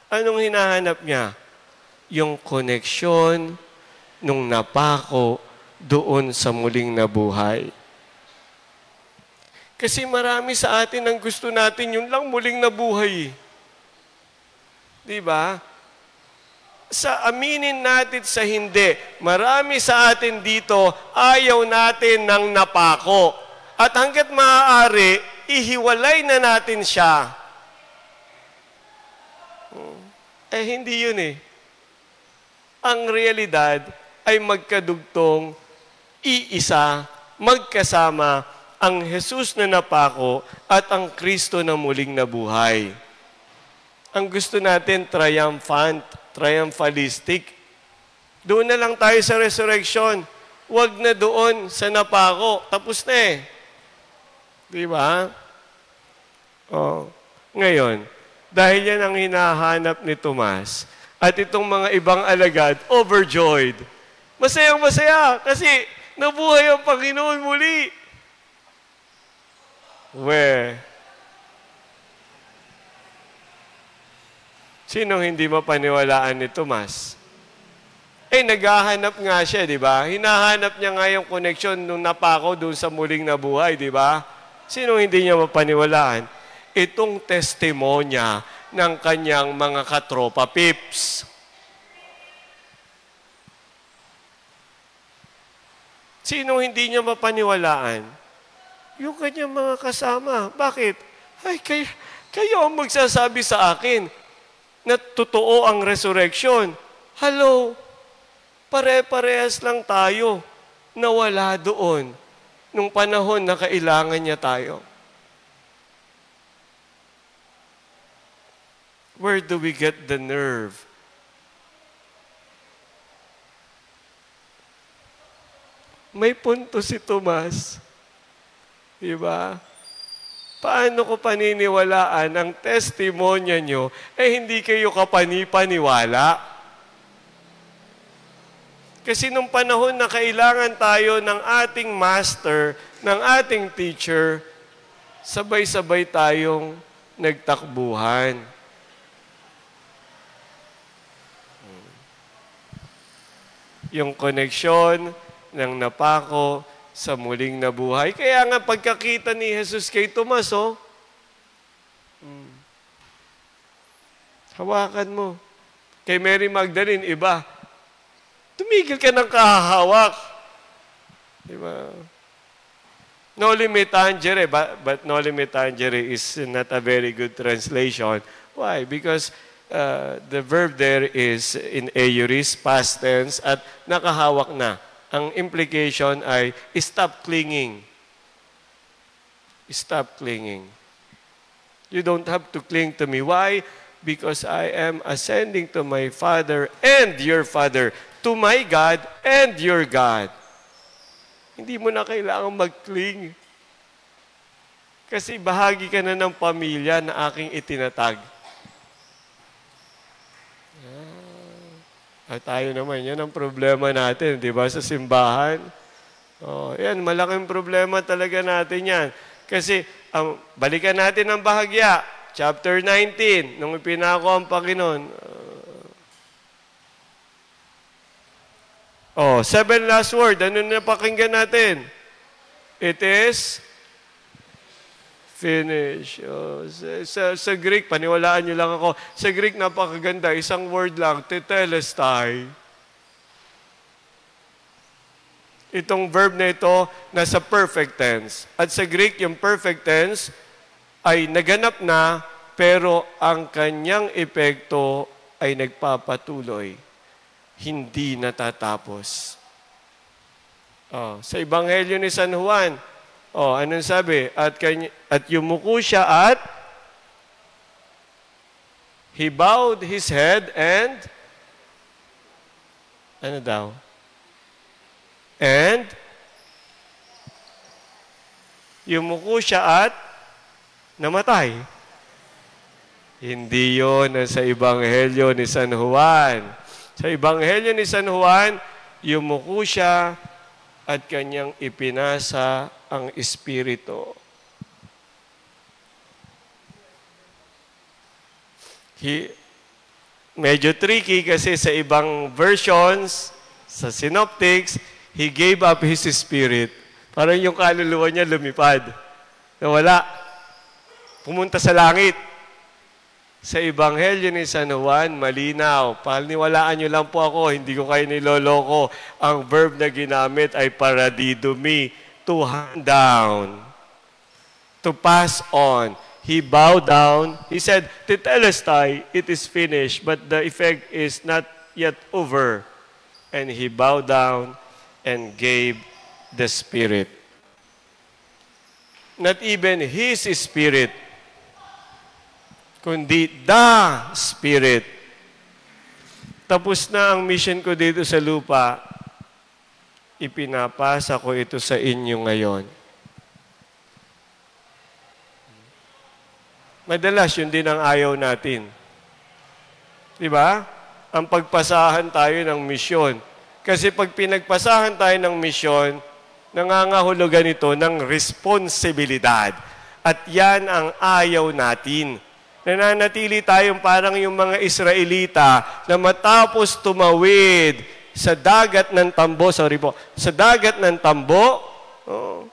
Speaker 1: Anong hinahanap niya? Yung koneksyon nung napako doon sa muling nabuhay. Kasi marami sa atin ang gusto natin, yun lang muling nabuhay. Diba? Sa aminin natin sa hindi, marami sa atin dito, ayaw natin ng napako. At hanggat maaari, ihiwalay na natin siya. Hindi yun eh. Ang realidad ay magkadugtong, iisa, magkasama, ang Jesus na napako at ang Kristo na muling nabuhay. Ang gusto natin, triumphalistic. Doon na lang tayo sa resurrection. Huwag na doon sa napako. Tapos na eh. Di ba? Ngayon, dahil yan ang hinahanap ni Tomas, at itong mga ibang alagad, overjoyed. Masayang masaya kasi nabuhay ang Panginoon muli. Sinong hindi mapaniwalaan ni Tomas? Naghahanap nga siya, di ba? Hinahanap niya nga yung connection nung napako doon sa muling nabuhay, di ba? Sinong hindi niya mapaniwalaan? Itong testimonya ng kanyang mga katropa pips. Sinong hindi niya mapaniwalaan? Yung kanyang mga kasama. Bakit? Kayo ang magsasabi sa akin na totoo ang resurrection. Hello, pare-parehas lang tayo na wala doon nung panahon na kailangan niya tayo. Where do we get the nerve? May punto si Tomas. Diba? Paano ko paniniwalaan ang testimonya nyo hindi kayo kapanipaniwala? Kasi nung panahon na kailangan tayo ng ating master, ng ating teacher, sabay-sabay tayong nagtakbuhan. Yung koneksyon ng napako sa muling nabuhay. Kaya nga pagkakita ni Jesus kay Tomas, hawakan mo. Kay Mary Magdalene, iba. Tumigil ka ng kahahawak. Diba? Noli me tangere, but noli me tangere is not a very good translation. Why? Because the verb there is in aorist, past tense, at nakahawak na. Ang implication ay, stop clinging. Stop clinging. You don't have to cling to me. Why? Because I am ascending to my Father and your Father, to my God and your God. Hindi mo na kailangang mag-cling. Kasi bahagi ka na ng pamilya na aking itinatag. At tayo naman, yan ang problema natin, di ba, sa simbahan. Yan, malaking problema talaga natin yan. Kasi, balikan natin ang bahagya, chapter 19, nung ipinako ang Panginoon. 7 last word, ano na pakinggan natin? It is finish. Sa Greek, paniwalaan nyo lang ako. Sa Greek, napakaganda. Isang word lang, tetelestai. Itong verb na ito, nasa perfect tense. At sa Greek, yung perfect tense ay naganap na, pero ang kanyang epekto ay nagpapatuloy. Hindi natatapos. Sa Ebanghelyo ni San Juan, anong sabi? At yumuko siya at he bowed his head and ano daw? And yumuko siya at namatay. Hindi yun sa Ebanghelyo ni San Juan. Sa Ebanghelyo ni San Juan, yumuko siya at kanyang ipinasa ang Espiritu. Medyo tricky kasi sa ibang versions, sa synoptics, he gave up his spirit. Parang yung kaluluwa niya lumipad. Nawala. Pumunta sa langit. Sa Ebanghelyo ni San Juan, malinaw. Paniwalaan niyo lang po ako, hindi ko kayo niloloko. Ang verb na ginamit ay paradidomi, to hand down, to pass on. He bowed down. He said, tetelestai, it is finished, but the effect is not yet over. And he bowed down and gave the Spirit. Not even his Spirit, kundi the Spirit. Tapos na ang mission ko dito sa lupa. Ipinapasa ko ito sa inyo ngayon. Madalas, yun din ang ayaw natin. Di ba? Ang pagpasahan tayo ng misyon. Kasi pag pinagpasahan tayo ng misyon, nangangahulugan ito ng responsibilidad. At yan ang ayaw natin. Nananatili tayong parang yung mga Israelita na matapos tumawid sa dagat ng tambo, sa dagat ng tambo,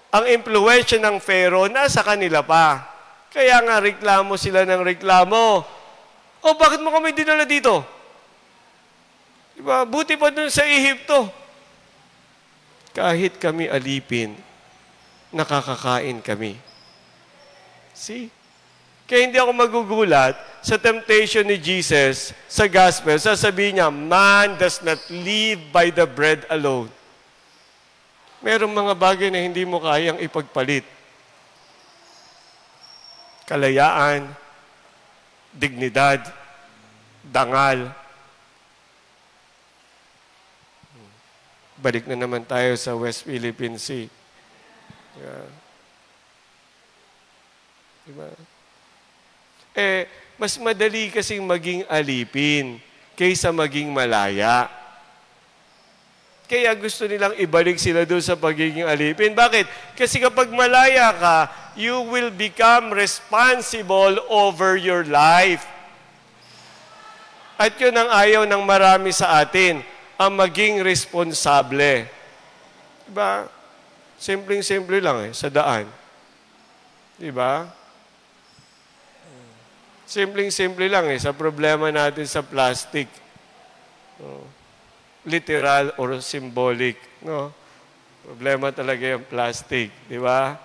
Speaker 1: ang impluwensya ng Pharaoh nasa kanila pa. Kaya nga reklamo sila ng reklamo. Bakit mo kami dinala dito? Diba? Buti pa dun sa Ehipto. Kahit kami alipin, nakakakain kami. See? Kaya hindi ako magugulat sa temptation ni Jesus sa gospel. Sasabihin niya, man does not live by the bread alone. Merong mga bagay na hindi mo kayang ipagpalit. Kalayaan, dignidad, dangal. Balik na naman tayo sa West Philippine Sea. Yeah. Diba? Mas madali kasing maging alipin kaysa maging malaya. Kaya gusto nilang ibalik sila doon sa pagiging alipin. Bakit? Kasi kapag malaya ka, you will become responsible over your life. At yun ang ayaw ng marami sa atin, ang maging responsable. Diba? Simpleng-simple lang sa daan. Diba? Simpleng-simple lang sa problema natin sa plastic. Literal or symbolic. No? Problema talaga yung plastic. Diba?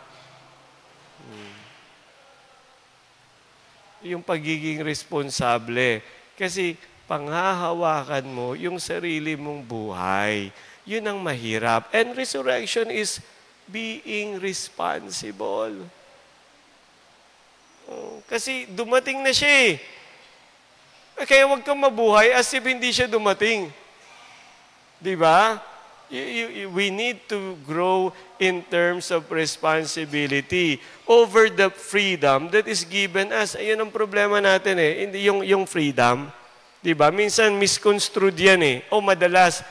Speaker 1: Yung pagiging responsable. Kasi panghahawakan mo yung sarili mong buhay. Yun ang mahirap. And resurrection is being responsible. Kasi dumating na siya eh. Kaya huwag kang mabuhay as if hindi siya dumating. Diba? We need to grow in terms of responsibility over the freedom that is given us. Ayun ang problema natin eh. Yung freedom. Diba? Minsan misconstrued yan eh. O madalas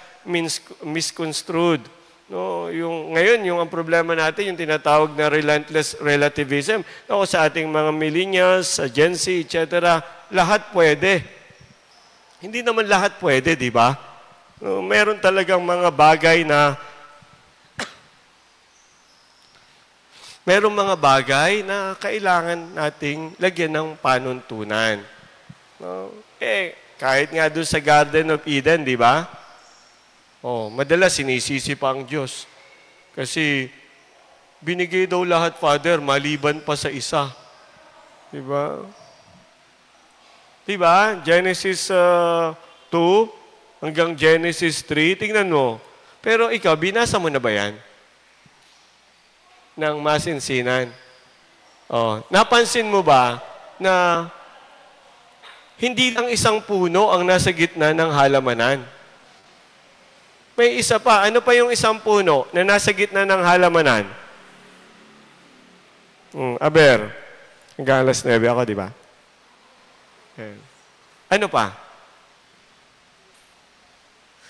Speaker 1: misconstrued. No, ngayon, ang problema natin, yung tinatawag na relentless relativism. No, sa ating mga millennials, sa Gen Z, etc., lahat pwede. Hindi naman lahat pwede, di ba? No, meron talagang mga bagay na kailangan nating lagyan ng panuntunan. No? Kahit nga doon sa Garden of Eden, di ba? Madalas sinisisi pa ang Diyos. Kasi binigay daw lahat, Father, maliban pa sa isa. Diba? Diba? Genesis 2 hanggang Genesis 3, tingnan mo. Pero ikaw, binasa mo na ba yan? Ng masinsinan. Napansin mo ba na hindi lang isang puno ang nasa gitna ng halamanan? May isa pa. Ano pa yung isang puno na nasa gitna ng halamanan? Aber. Hanggang alas 9 ako, di ba? Ano pa?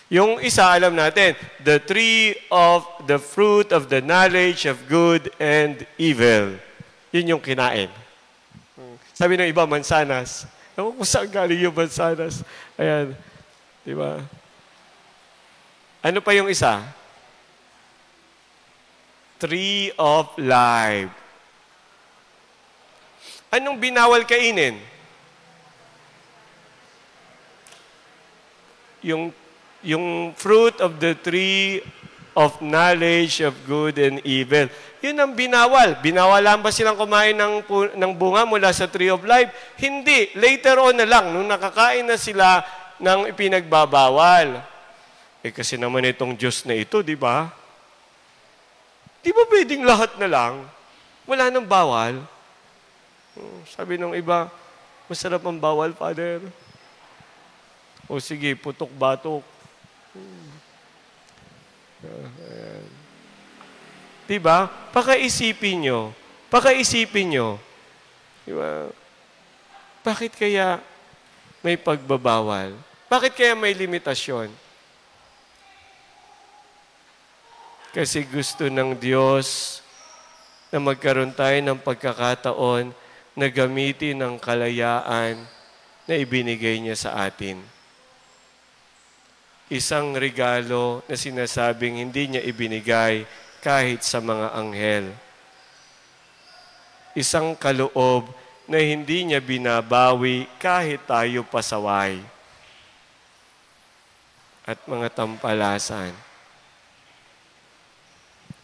Speaker 1: Yung isa, alam natin, the tree of the fruit of the knowledge of good and evil. Yun yung kinain. Sabi ng iba, mansanas. Ewan kung saan galing yung mansanas. Ayan. Di ba? Ano pa yung isa? Tree of life. Anong binawal kainin? Yung fruit of the tree of knowledge of good and evil. Yun ang binawal. Binawalan ba silang kumain ng bunga mula sa tree of life? Hindi. Later on na lang, nung nakakain na sila ng ipinagbabawal. Kasi naman itong Diyos na ito, di ba? Di ba pwedeng lahat na lang? Wala nang bawal. Sabi ng iba, masarap ang bawal, Father. O sige, putok-batok. Di ba? Pakaisipin nyo. Di ba? Bakit kaya may pagbabawal? Bakit kaya may limitasyon? Kasi gusto ng Diyos na magkaroon tayo ng pagkakataon na gamitin ang kalayaan na ibinigay niya sa atin. Isang regalo na sinasabing hindi niya ibinigay kahit sa mga anghel. Isang kaloob na hindi niya binabawi kahit tayo pasaway. At mga tampalasan.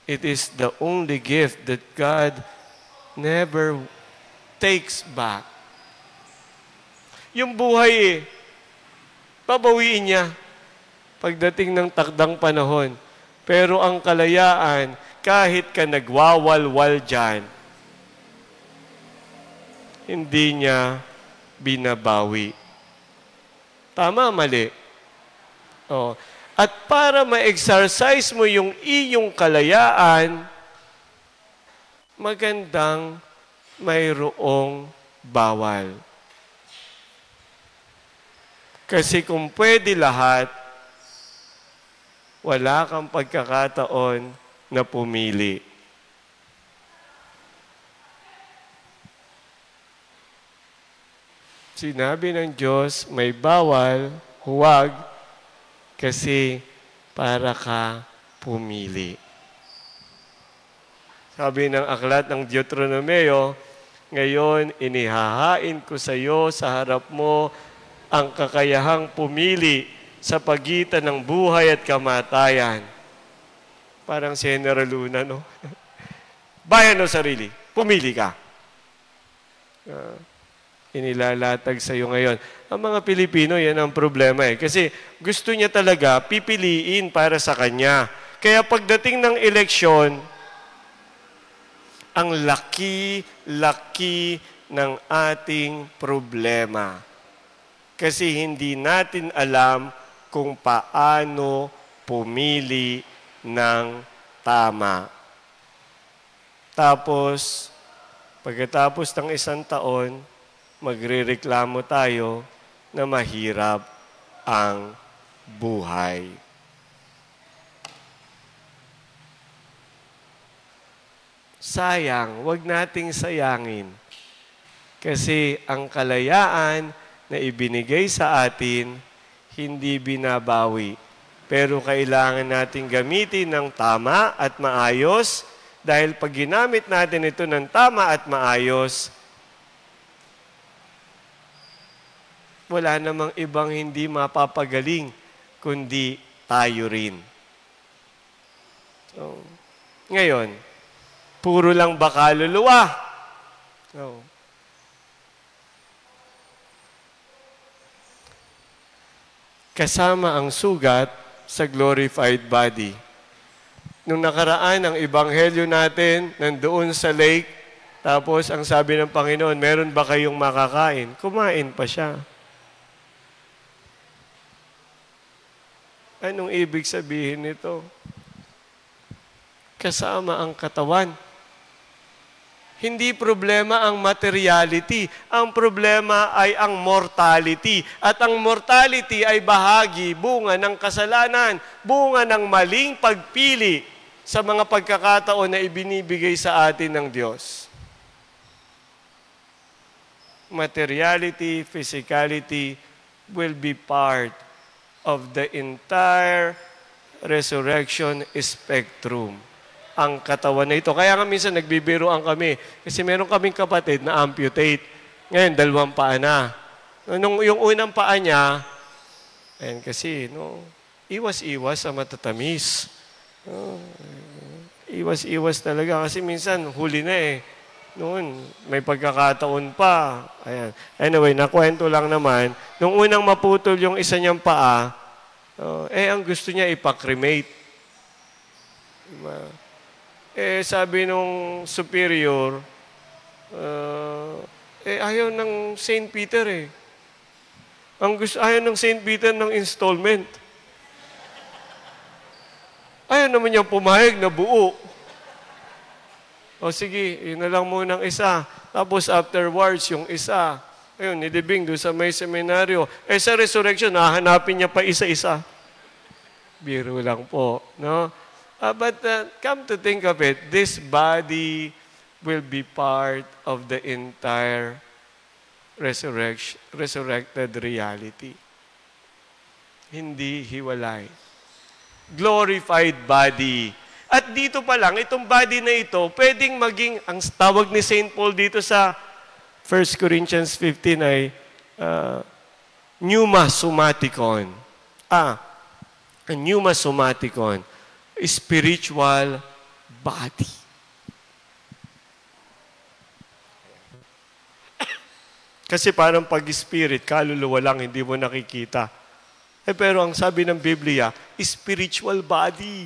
Speaker 1: It is the only gift that God never takes back. Yung buhay babawiin niya pagdating ng takdang panahon. Pero ang kalayaan, kahit ka nagwawalwal dyan, hindi niya binabawi. Tama, mali? At para ma-exercise mo yung iyong kalayaan, magandang mayroong bawal. Kasi kung pwede lahat, wala kang pagkakataon na pumili. Sinabi ng Diyos, may bawal, huwag, kasi para ka pumili. Sabi ng aklat ng Deuteronomeo, ngayon inihahain ko sa iyo sa harap mo ang kakayahang pumili sa pagitan ng buhay at kamatayan. Parang si General Luna, no? Bayan o sarili, pumili ka. Inilalatag sa iyo ngayon. Ang mga Pilipino, yan ang problema eh. Kasi gusto niya talaga pipiliin para sa kanya. Kaya pagdating ng eleksyon, ang laki-laki ng ating problema. Kasi hindi natin alam kung paano pumili ng tama. Tapos, pagkatapos ng isang taon, magrereklamo tayo na mahirap ang buhay. Sayang, wag nating sayangin. Kasi ang kalayaan na ibinigay sa atin, hindi binabawi. Pero kailangan natin gamitin ng tama at maayos dahil pag ginamit natin ito ng tama at maayos, wala namang ibang hindi mapapagaling kundi tayo rin. So, ngayon, puro lang ba kaluluwa? No. Kasama ang sugat sa glorified body. Nung nakaraan, ang ebanghelyo natin, nandoon sa lake, tapos ang sabi ng Panginoon, meron ba kayong makakain? Kumain pa siya. Anong ibig sabihin nito? Kasama ang katawan. Hindi problema ang materiality. Ang problema ay ang mortality. At ang mortality ay bahagi, bunga ng kasalanan, bunga ng maling pagpili sa mga pagkakataon na ibinibigay sa atin ng Diyos. Materiality, physicality will be part of the entire resurrection spectrum. Ang katawan na ito. Kaya nga minsan nagbibiroan kami. Kasi meron kaming kapatid na amputate. Ngayon, 2 paa na. Yung unang paa niya, kasi, iwas-iwas sa matatamis. Iwas-iwas talaga. Kasi minsan, huli na eh. Noon, may pagkakataon pa. Ayan. Anyway, nakwento lang naman. Nung unang maputol yung isa niyang paa, ang gusto niya ipakremate. Sabi nung superior, ayaw ng St. Peter eh. Ayaw ng St. Peter ng installment. Ayaw naman niyang pumayag na buo. O sige, yun na lang muna ang isa. Tapos afterwards, yung isa. Ayun, nilibing doon sa may seminaryo. Sa resurrection, hahanapin niya pa isa-isa. Biro lang po, no? But come to think of it, this body will be part of the entire resurrected reality. Hindi hiwalay. Glorified body. At dito pa lang, itong body na ito, pwedeng maging, ang tawag ni St. Paul dito sa 1 Corinthians 15 ay pneuma somaticon. Pneuma somaticon. Spiritual body. Kasi parang pag-spirit, kaluluwa lang, hindi mo nakikita. Pero ang sabi ng Biblia, spiritual body.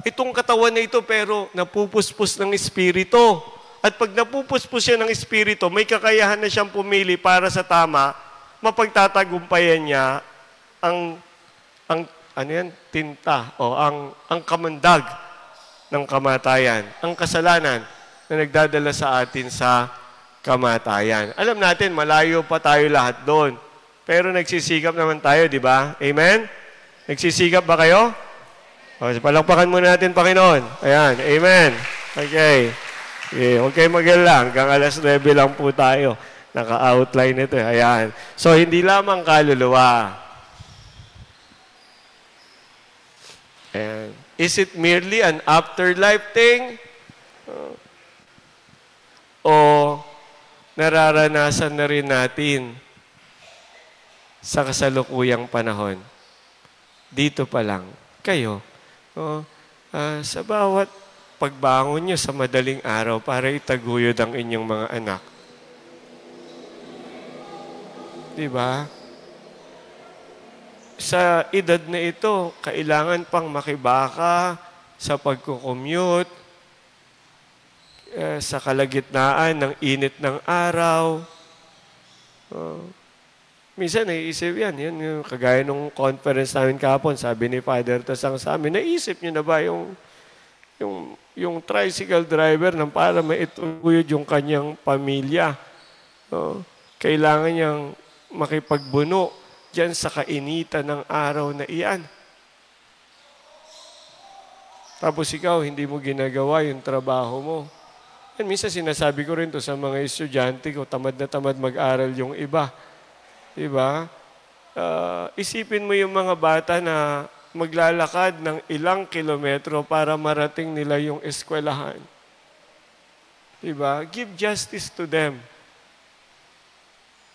Speaker 1: Itong katawan na ito, pero napupuspos ng espiritu. At pag napupuspos siya ng espiritu, may kakayahan na siyang pumili para sa tama, mapagtatagumpayan niya ang tinta o ang kamandag ng kamatayan, ang kasalanan. na nagdadala sa atin sa kamatayan. Alam natin, malayo pa tayo lahat doon. Pero nagsisikap naman tayo, di ba? Amen? Nagsisikap ba kayo? O, palakpakan muna natin, Panginoon. Ayan, amen. Okay. Huwag kayo mag-alala. Hanggang alas 9 lang po tayo. Naka-outline ito. Ayan. So, hindi lamang kaluluwa. Ayan. Is it merely an afterlife thing? O nararanasan na rin natin sa kasalukuyang panahon? Dito pa lang, kayo, sa bawat pagbangon nyo sa madaling araw para itaguyod ang inyong mga anak. Diba? Sa edad na ito, kailangan pang makibaka sa pagkukommute, sa kalagitnaan ng init ng araw. Minsan, naiisip yan. Yan yung kagaya nung conference namin kahapon, sabi ni Father Tasang sa amin, naisip niyo na ba yung tricycle driver nang para maituyod yung kanyang pamilya? Kailangan niyang makipagbuno diyan sa kainitan ng araw na iyan. Tapos ikaw, hindi mo ginagawa yung trabaho mo. Yan, minsan sinasabi ko rin to sa mga estudyante ko, tamad na tamad mag-aral yung iba. Diba? Isipin mo yung mga bata na maglalakad ng ilang kilometro para marating nila yung eskwelahan. Diba? Give justice to them.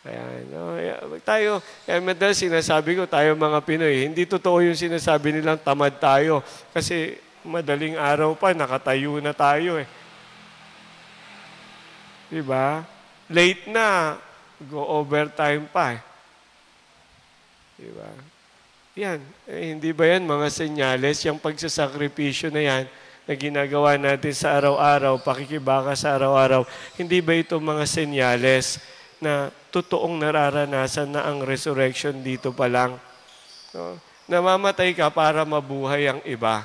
Speaker 1: Ayan. Tayo, madalas sinasabi ko, tayo mga Pinoy, hindi totoo yung sinasabi nilang tamad tayo. Kasi madaling araw pa, nakatayo na tayo eh. Diba? Late na, go overtime pa eh. Diba? Yan. Hindi ba yan mga senyales? Yung pagsasakripisyo na yan, na ginagawa natin sa araw-araw, pakikibaka sa araw-araw, hindi ba ito mga senyales na totoong nararanasan na ang resurrection dito pa lang? No? Namamatay ka para mabuhay ang iba.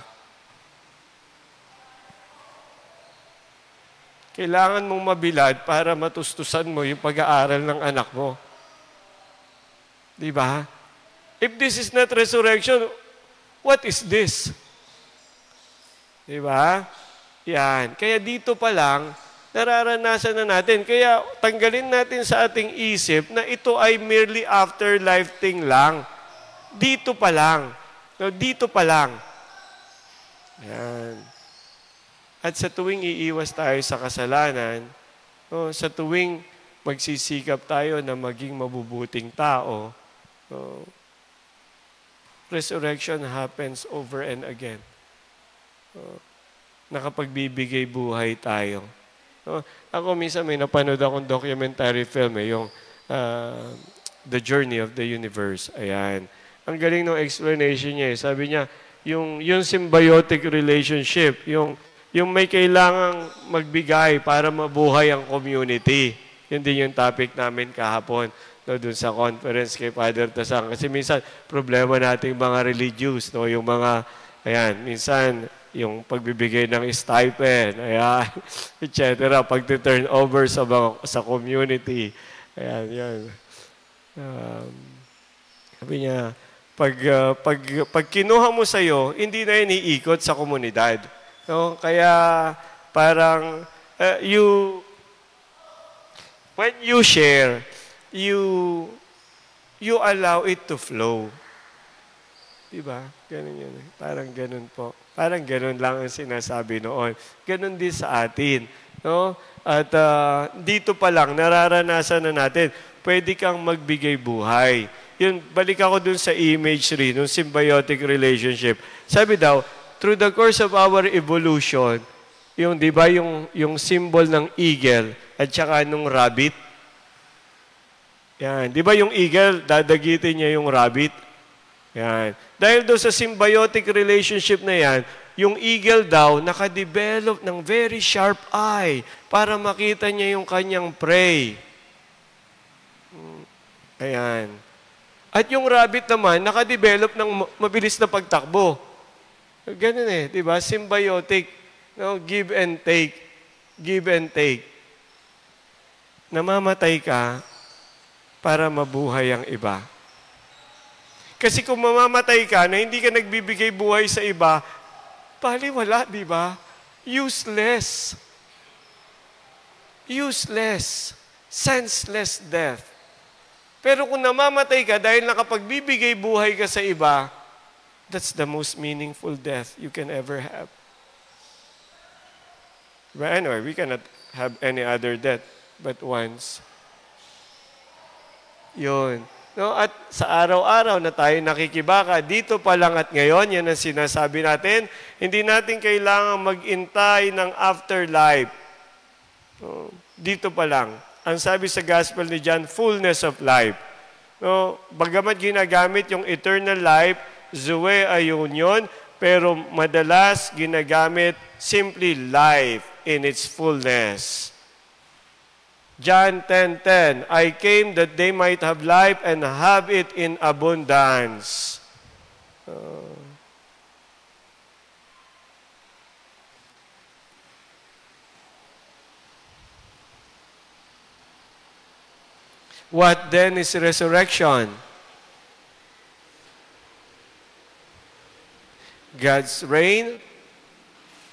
Speaker 1: Kailangan mong mabilad para matustusan mo yung pag-aaral ng anak mo. Di ba? If this is not resurrection, what is this? Di ba? Yan. Kaya dito pa lang, nararanasan na natin. Kaya tanggalin natin sa ating isip na ito ay merely afterlife thing lang. Dito pa lang. No, dito pa lang. Yan. At sa tuwing iiwas tayo sa kasalanan, no, sa tuwing magsisikap tayo na maging mabubuting tao, no, resurrection happens over and again. No, nakapagbibigay buhay tayo. No? Ako minsan may napanood akong documentary film, yung The Journey of the Universe. Ayan. Ang galing ng explanation niya. Sabi niya, yung symbiotic relationship, yung may kailangang magbigay para mabuhay ang community. Yun din yung topic namin kahapon, no, dun sa conference kay Father Tasang. Kasi minsan, problema nating mga religious, no, yung mga, ayan, minsan, yung pagbibigay ng stipend, ayan, etc. Pag-turn over sa community. Ayan, yan. Sabi niya, pag kinuha mo sa'yo, hindi na iniikot sa komunidad. No? Kaya parang when you share, you allow it to flow. Diba? Ganun yun. Parang ganun po. Parang ganun lang ang sinasabi noon. Ganun din sa atin. No? At dito pa lang, nararanasan na natin, pwede kang magbigay buhay. Yun, balik ako dun sa imagery, nung symbiotic relationship. Sabi daw, through the course of our evolution, yung, di ba, yung symbol ng eagle at saka nung rabbit. Yan. Di ba yung eagle, dadagitin niya yung rabbit? Yan. Dahil doon sa symbiotic relationship na yan, yung eagle daw nakadevelop ng very sharp eye para makita niya yung kanyang prey. Ayan. At yung rabbit naman, nakadevelop ng mabilis na pagtakbo. Ganun eh, di ba? Symbiotic. No? Give and take. Give and take. Namamatay ka para mabuhay ang iba. Kasi kung mamamatay ka na hindi ka nagbibigay buhay sa iba, baliwala, di ba? Useless. Useless. Senseless death. Pero kung namamatay ka dahil nakapagbibigay buhay ka sa iba, that's the most meaningful death you can ever have. But anyway, we cannot have any other death but once. Yun. No, at sa araw-araw na tayo nakikibaka, dito pa lang at ngayon, yan ang sinasabi natin, hindi natin kailangan mag-intay ng afterlife. No, dito pa lang. Ang sabi sa Gospel ni John, fullness of life. No, bagamat ginagamit yung eternal life, Zoe ayun yun, pero madalas ginagamit simply life in its fullness. John 10:10, I came that they might have life and have it in abundance. What then is resurrection? God's reign,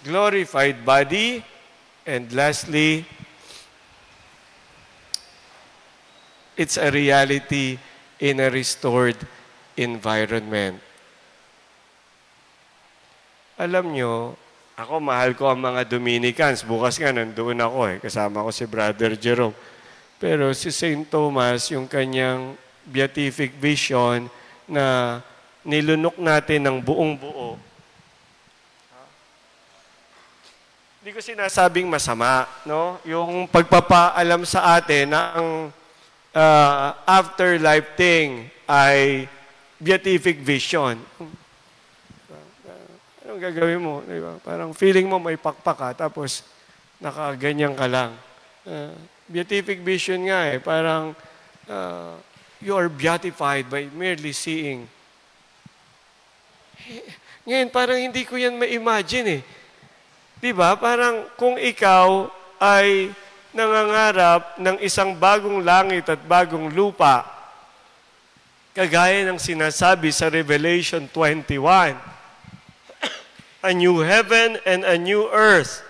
Speaker 1: glorified body, and lastly, it's a reality in a restored environment. Alam nyo, ako mahal ko ang mga Dominicans. Bukas nga nandoon ako kasama ko si Brother Jerome. Pero si St. Thomas, yung kanyang beatific vision na nilunok natin ng buong buo. Hindi ko sinasabing masama, no? Yung pagpapaalam sa atin na ang afterlife thing ay beatific vision. Anong gagawin mo? Diba? Parang feeling mo may pakpak ka, tapos nakaganyan ka lang. Beatific vision nga parang you are beatified by merely seeing. Ngayon, parang hindi ko yan ma-imagine Diba? Parang kung ikaw ay nangangarap ng isang bagong langit at bagong lupa, kagaya ng sinasabi sa Revelation 21, a new heaven and a new earth.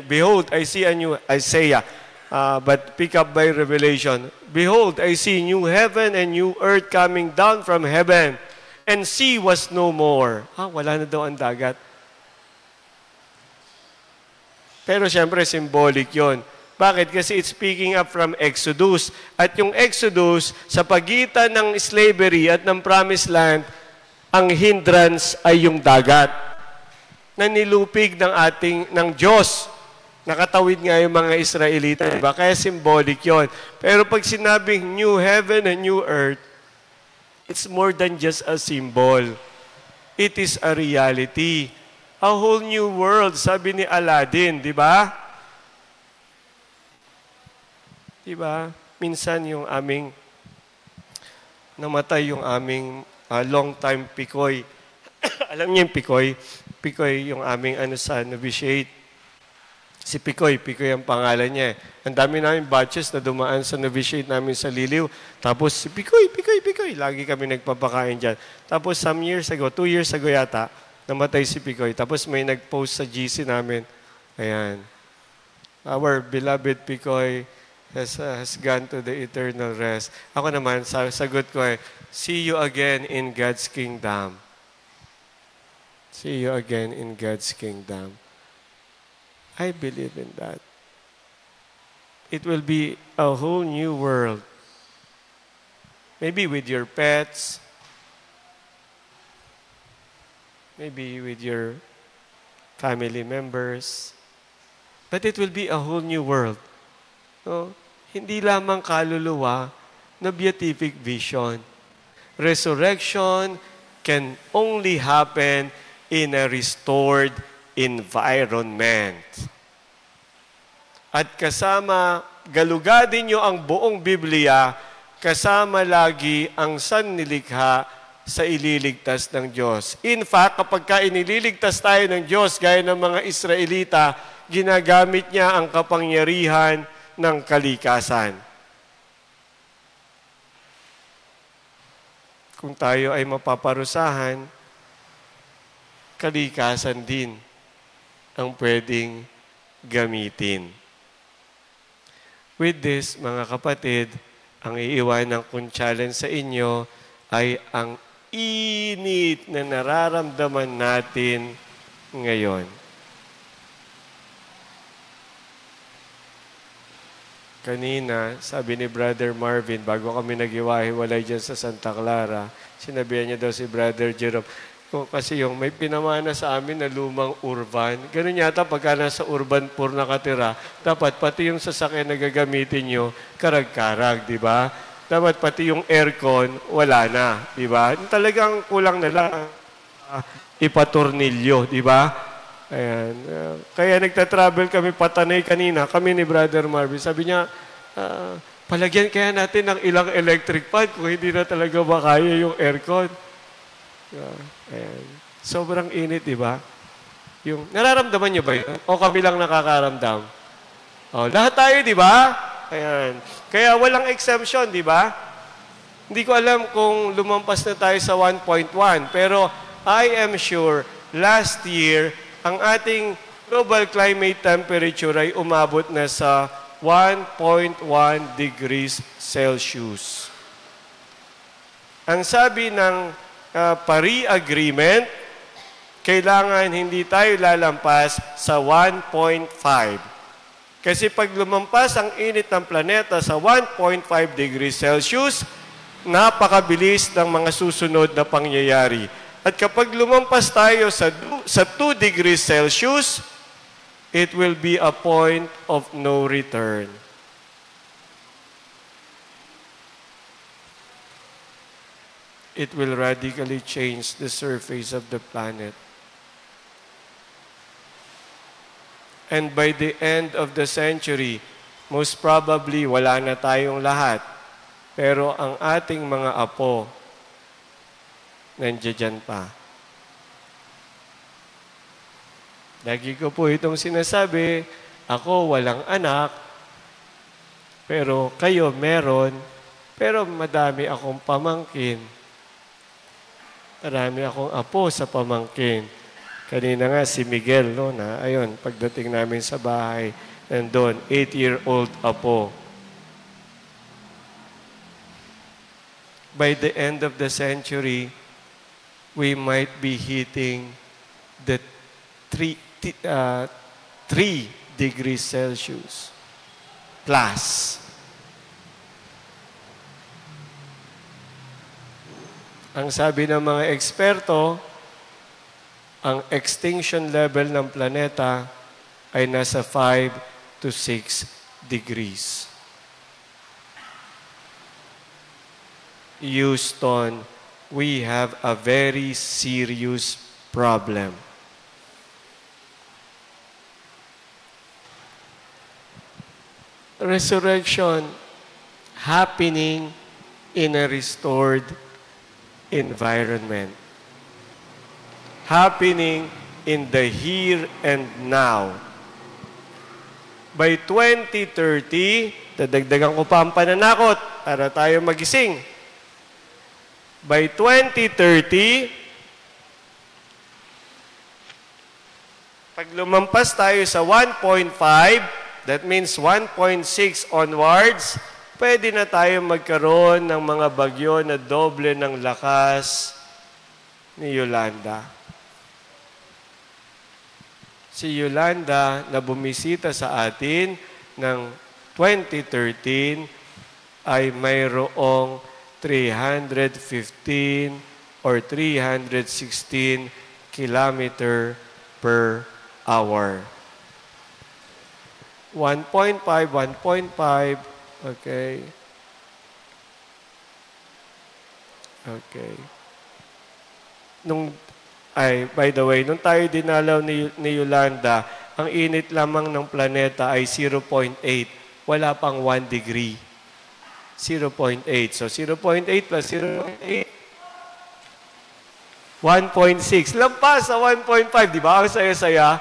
Speaker 1: Behold, I see a new, Isaiah, but pick up by Revelation. Behold, I see new heaven and new earth coming down from heaven, and sea was no more. Wala na daw ang dagat. Pero siyempre, symbolic yon. Bakit? Kasi it's picking up from Exodus. At yung Exodus, sa pagitan ng slavery at ng promised land, ang hindrance ay yung dagat na nilupig ng Diyos. Nakatawid nga yung mga Israelita. Diba? Kaya symbolic yon. Pero pag sinabing new heaven and new earth, it's more than just a symbol. It is a reality. A whole new world, sabi ni Aladdin, di ba? Di ba? Minsan yung namatay yung aming long-time Pikoy. Alam niyo yung Pikoy? Pikoy yung aming sa novitiate. Si Pikoy ang pangalan niya. Ang dami namin batches na dumaan sa novitiate namin sa Liliw. Tapos si Pikoy. Lagi kami nagpapakain dyan. Tapos 2 years ago yata, namatay si Pikoy. Tapos may nag-post sa GC namin. Ayan. Our beloved Pikoy has gone to the eternal rest. Ako naman, sagot ko see you again in God's kingdom. See you again in God's kingdom. I believe in that. It will be a whole new world. Maybe with your pets, maybe with your family members. But it will be a whole new world. No? Hindi lamang kaluluwa na beatific vision. Resurrection can only happen in a restored environment. At kasama, galugadin nyo ang buong Biblia, kasama lagi ang sannilikha sa ililigtas ng Diyos. In fact, kapag inililigtas tayo ng Diyos, gaya ng mga Israelita, ginagamit niya ang kapangyarihan ng kalikasan. Kung tayo ay mapaparusahan, kalikasan din ang pwedeng gamitin. With this, mga kapatid, ang iiwanan kong challenge sa inyo ay ang init na nararamdaman natin ngayon. Kanina, sabi ni Brother Marvin, bago kami nag-iwahiwalay dyan sa Santa Clara, sinabihan niya daw si Brother Jerome, kasi yung may pinamana sa amin na lumang urban, ganun yata pagka nasa urban poor nakatira, dapat pati yung sasakyan na gagamitin nyo, karag-karag, di ba? Dapat pati yung aircon, wala na, di ba? Talagang kulang na lang ipatornilyo, di ba? Ayan. Kaya nagta-travel kami patanay kanina, kami ni Brother Marvin. Sabi niya, palagyan kaya natin ng ilang electric fan kung hindi na talaga makaya yung aircon. Ayan. Sobrang init, di ba? Yung, nararamdaman niyo ba yun? O kami lang nakakaramdam? O, lahat tayo, di ba? Ayan. Kaya walang exemption, di ba? Hindi ko alam kung lumampas na tayo sa 1.1, pero I am sure last year, ang ating global climate temperature ay umabot na sa 1.1 degrees Celsius. Ang sabi ng Paris Agreement, kailangan hindi tayo lalampas sa 1.5. Kasi pag lumampas ang init ng planeta sa 1.5 degrees Celsius, napakabilis ng mga susunod na pangyayari. At kapag lumampas tayo sa 2 degrees Celsius, it will be a point of no return. It will radically change the surface of the planet. And by the end of the century, most probably wala na tayong lahat. Pero ang ating mga apo, nandiyan pa. Lagi ko po itong sinasabi, ako walang anak, pero kayo meron, pero madami akong pamangkin. Marami akong apo sa pamangkin. Kanina nga si Miguel, no, na ayun, pagdating namin sa bahay, nandun, 8-year-old apo. By the end of the century, we might be hitting the 3 degrees Celsius plus. Ang sabi ng mga eksperto, ang extinction level ng planeta ay nasa 5 to 6 degrees. Houston, we have a very serious problem. Resurrection happening in a restored environment. Happening in the here and now. By 2030, dadagdagan ko pa ang pananakot para tayo magising. By 2030, pag lumampas tayo sa 1.5, that means 1.6 onwards, pwede na tayo magkaroon ng mga bagyo na doble ng lakas ni Yolanda. Si Yolanda na bumisita sa atin ng 2013 ay mayroong 315 or 316 kilometer per hour. 1.5, 1.5, okay. Okay. By the way, nung tayo dinalaw ni Yolanda, ang init lamang ng planeta ay 0.8. Wala pang 1 degree. 0.8. So, 0.8 plus 0.8. 1.6. Lampas sa 1.5. Di ba? Ang saya-saya.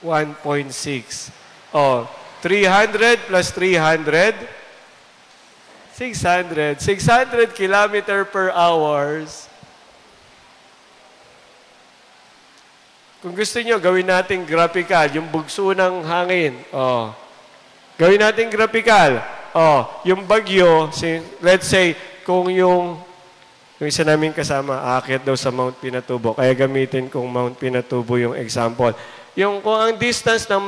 Speaker 1: $1.6. Oh, 300 plus 300, 600. 600 kilometer per hours. Kung gusto nyo, gawin natin graphical, yung bugso ng hangin. Oh. Gawin natin graphical. Oh, yung bagyo, let's say, kung yung isa namin kasama, aakyat daw sa Mount Pinatubo. Kaya gamitin kong Mount Pinatubo yung example. Yung kung ang distance ng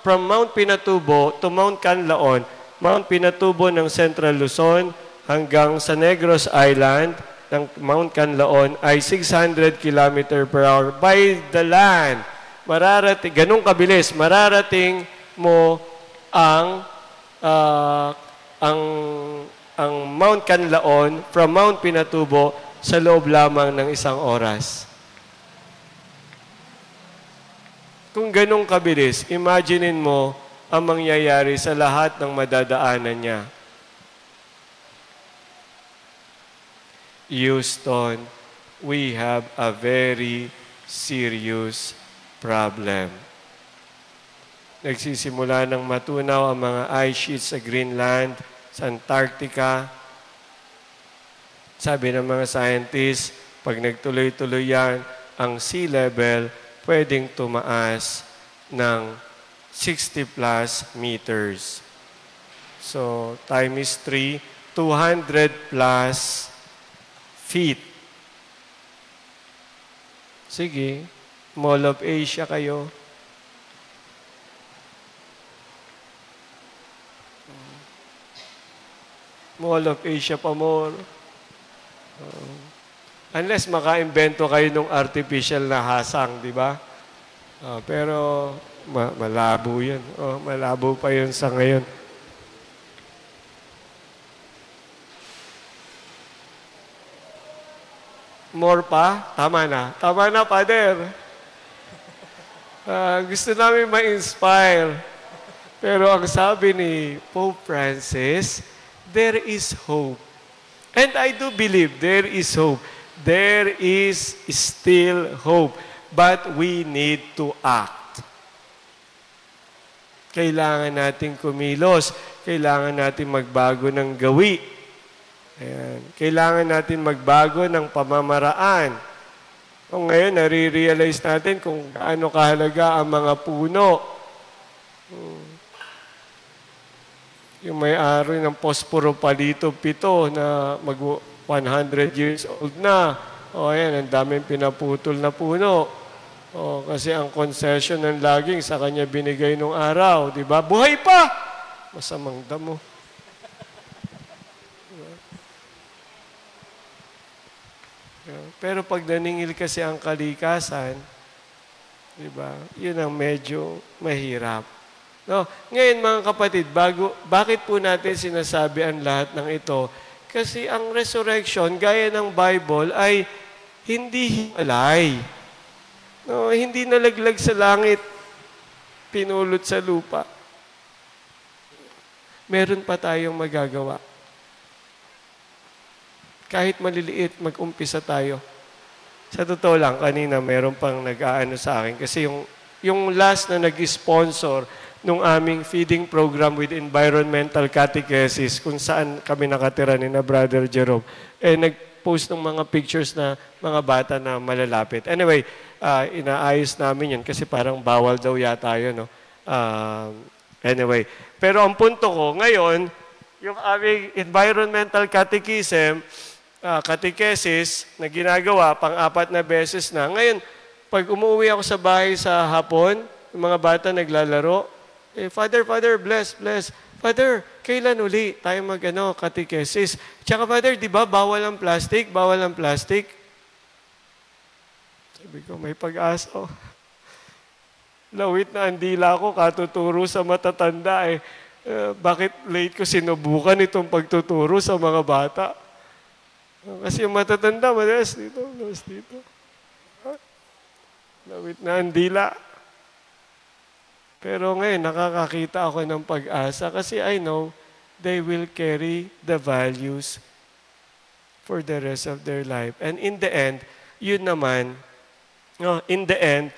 Speaker 1: from Mount Pinatubo to Mount Canlaon, Mount Pinatubo ng Central Luzon hanggang sa Negros Island ng Mount Canlaon ay 600 km per hour by the land. Mararating, ganun kabilis, mararating mo ang Mount Canlaon from Mount Pinatubo sa loob lamang ng 1 oras. Kung ganun kabilis, imaginein mo ang mangyayari sa lahat ng madadaanan niya. Houston, we have a very serious problem. Nagsisimula ng matunaw ang mga ice sheets sa Greenland, sa Antarctica. Sabi ng mga scientists, pag nagtuloy-tuloy yan, ang sea level pwedeng tumaas ng 60 plus meters. So, time is 3, 200 plus feet. Sige, Mall of Asia kayo. Mall of Asia pa more. Unless maka-invento kayo ng artificial na hasang, di ba? Pero malabo yan. Malabo pa yun sa ngayon. More pa? Tama na. Tama na, Father. Gusto namin ma-inspire. Pero ang sabi ni Pope Francis, there is hope. And I do believe there is hope. There is still hope. But we need to act. Kailangan natin kumilos. Kailangan natin magbago ng gawi. Ayan. Kailangan natin magbago ng pamamaraan. O ngayon, nare-realize natin kung gaano kahalaga ang mga puno. Yung may-ari ng Posporo Palito 7 na 100 years old na. O ayan, ang daming pinaputol na puno. O, kasi ang concession ng laging sa kanya binigay nung araw. Diba? Buhay pa! Masamang damo. Pero pag naningil kasi ang kalikasan, diba? Yun ang medyo mahirap. No? Ngayon mga kapatid, bakit po natin sinasabi ang lahat ng ito? Kasi ang resurrection, gaya ng Bible, ay hindi hiwalay. No, hindi nalaglag sa langit, pinulot sa lupa. Meron pa tayong magagawa. Kahit maliliit, mag-umpisa tayo. Sa totoo lang, kanina meron pang nag-aano sa akin. Kasi yung last na nag-sponsor nung aming feeding program with environmental catechesis, kung saan kami nakatira ni na Brother Jerome, nag-post ng mga pictures na mga bata na malalapit. Anyway, inaayos namin yun kasi parang bawal daw yata yun. No? Anyway, pero ang punto ko, ngayon, yung aming environmental catechesis na ginagawa, pang-4 na beses na. Ngayon, pag umuwi ako sa bahay sa hapon, yung mga bata naglalaro, Father, bless. Father, kailan uli tayo catechesis? Tsaka, Father, di ba, bawal ang plastic? Sabi ko, may pag-asa. Lawit na ang dila ko, katuturo sa matatanda. Bakit late ko sinubukan itong pagtuturo sa mga bata? Kasi yung matatanda, madalas dito. Lawit na ang dila. Pero ngayon, nakakakita ako ng pag-asa kasi I know they will carry the values for the rest of their life. And in the end, yun naman, in the end,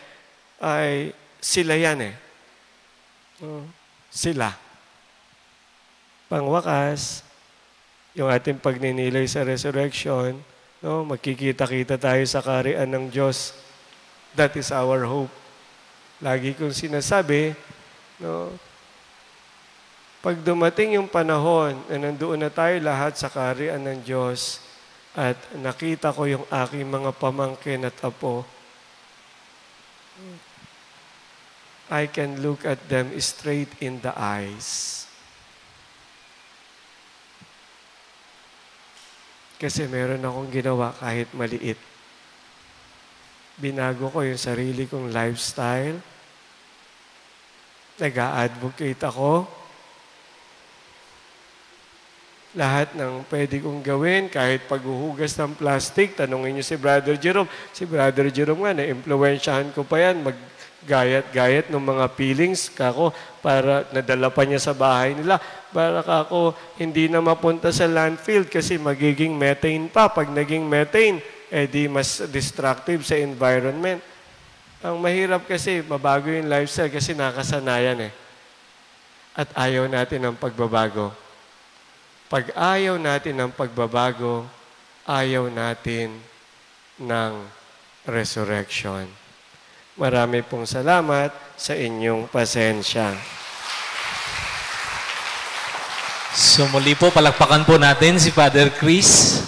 Speaker 1: ay sila yan eh. Sila. Pangwakas, yung ating pagninilay sa resurrection, magkikita-kita tayo sa kaharian ng Diyos. That is our hope. Lagi kong sinasabi, pag dumating yung panahon na nandoon na tayo lahat sa kaharian ng Diyos at nakita ko yung aking mga pamangkin at apo, I can look at them straight in the eyes. Kasi meron akong ginawa kahit maliit. Binago ko yung sarili kong lifestyle. Nag-a-advocate ako. Lahat ng pwede kong gawin, kahit paghuhugas ng plastic, tanungin niyo si Brother Jerome. Si Brother Jerome nga, na-impluensyahan ko pa yan, gayat-gayat ng mga peelings kako para nadala pa niya sa bahay nila para kako hindi na mapunta sa landfill kasi magiging methane pa. Pag naging methane, di mas destructive sa environment. Ang mahirap kasi, mabago yung lifestyle kasi nakasanayan eh. At ayaw natin ng pagbabago. Pag ayaw natin ng pagbabago, ayaw natin ng resurrection. Marami pong salamat sa inyong pasensya.
Speaker 3: So muli po, palakpakan po natin si Father Chris.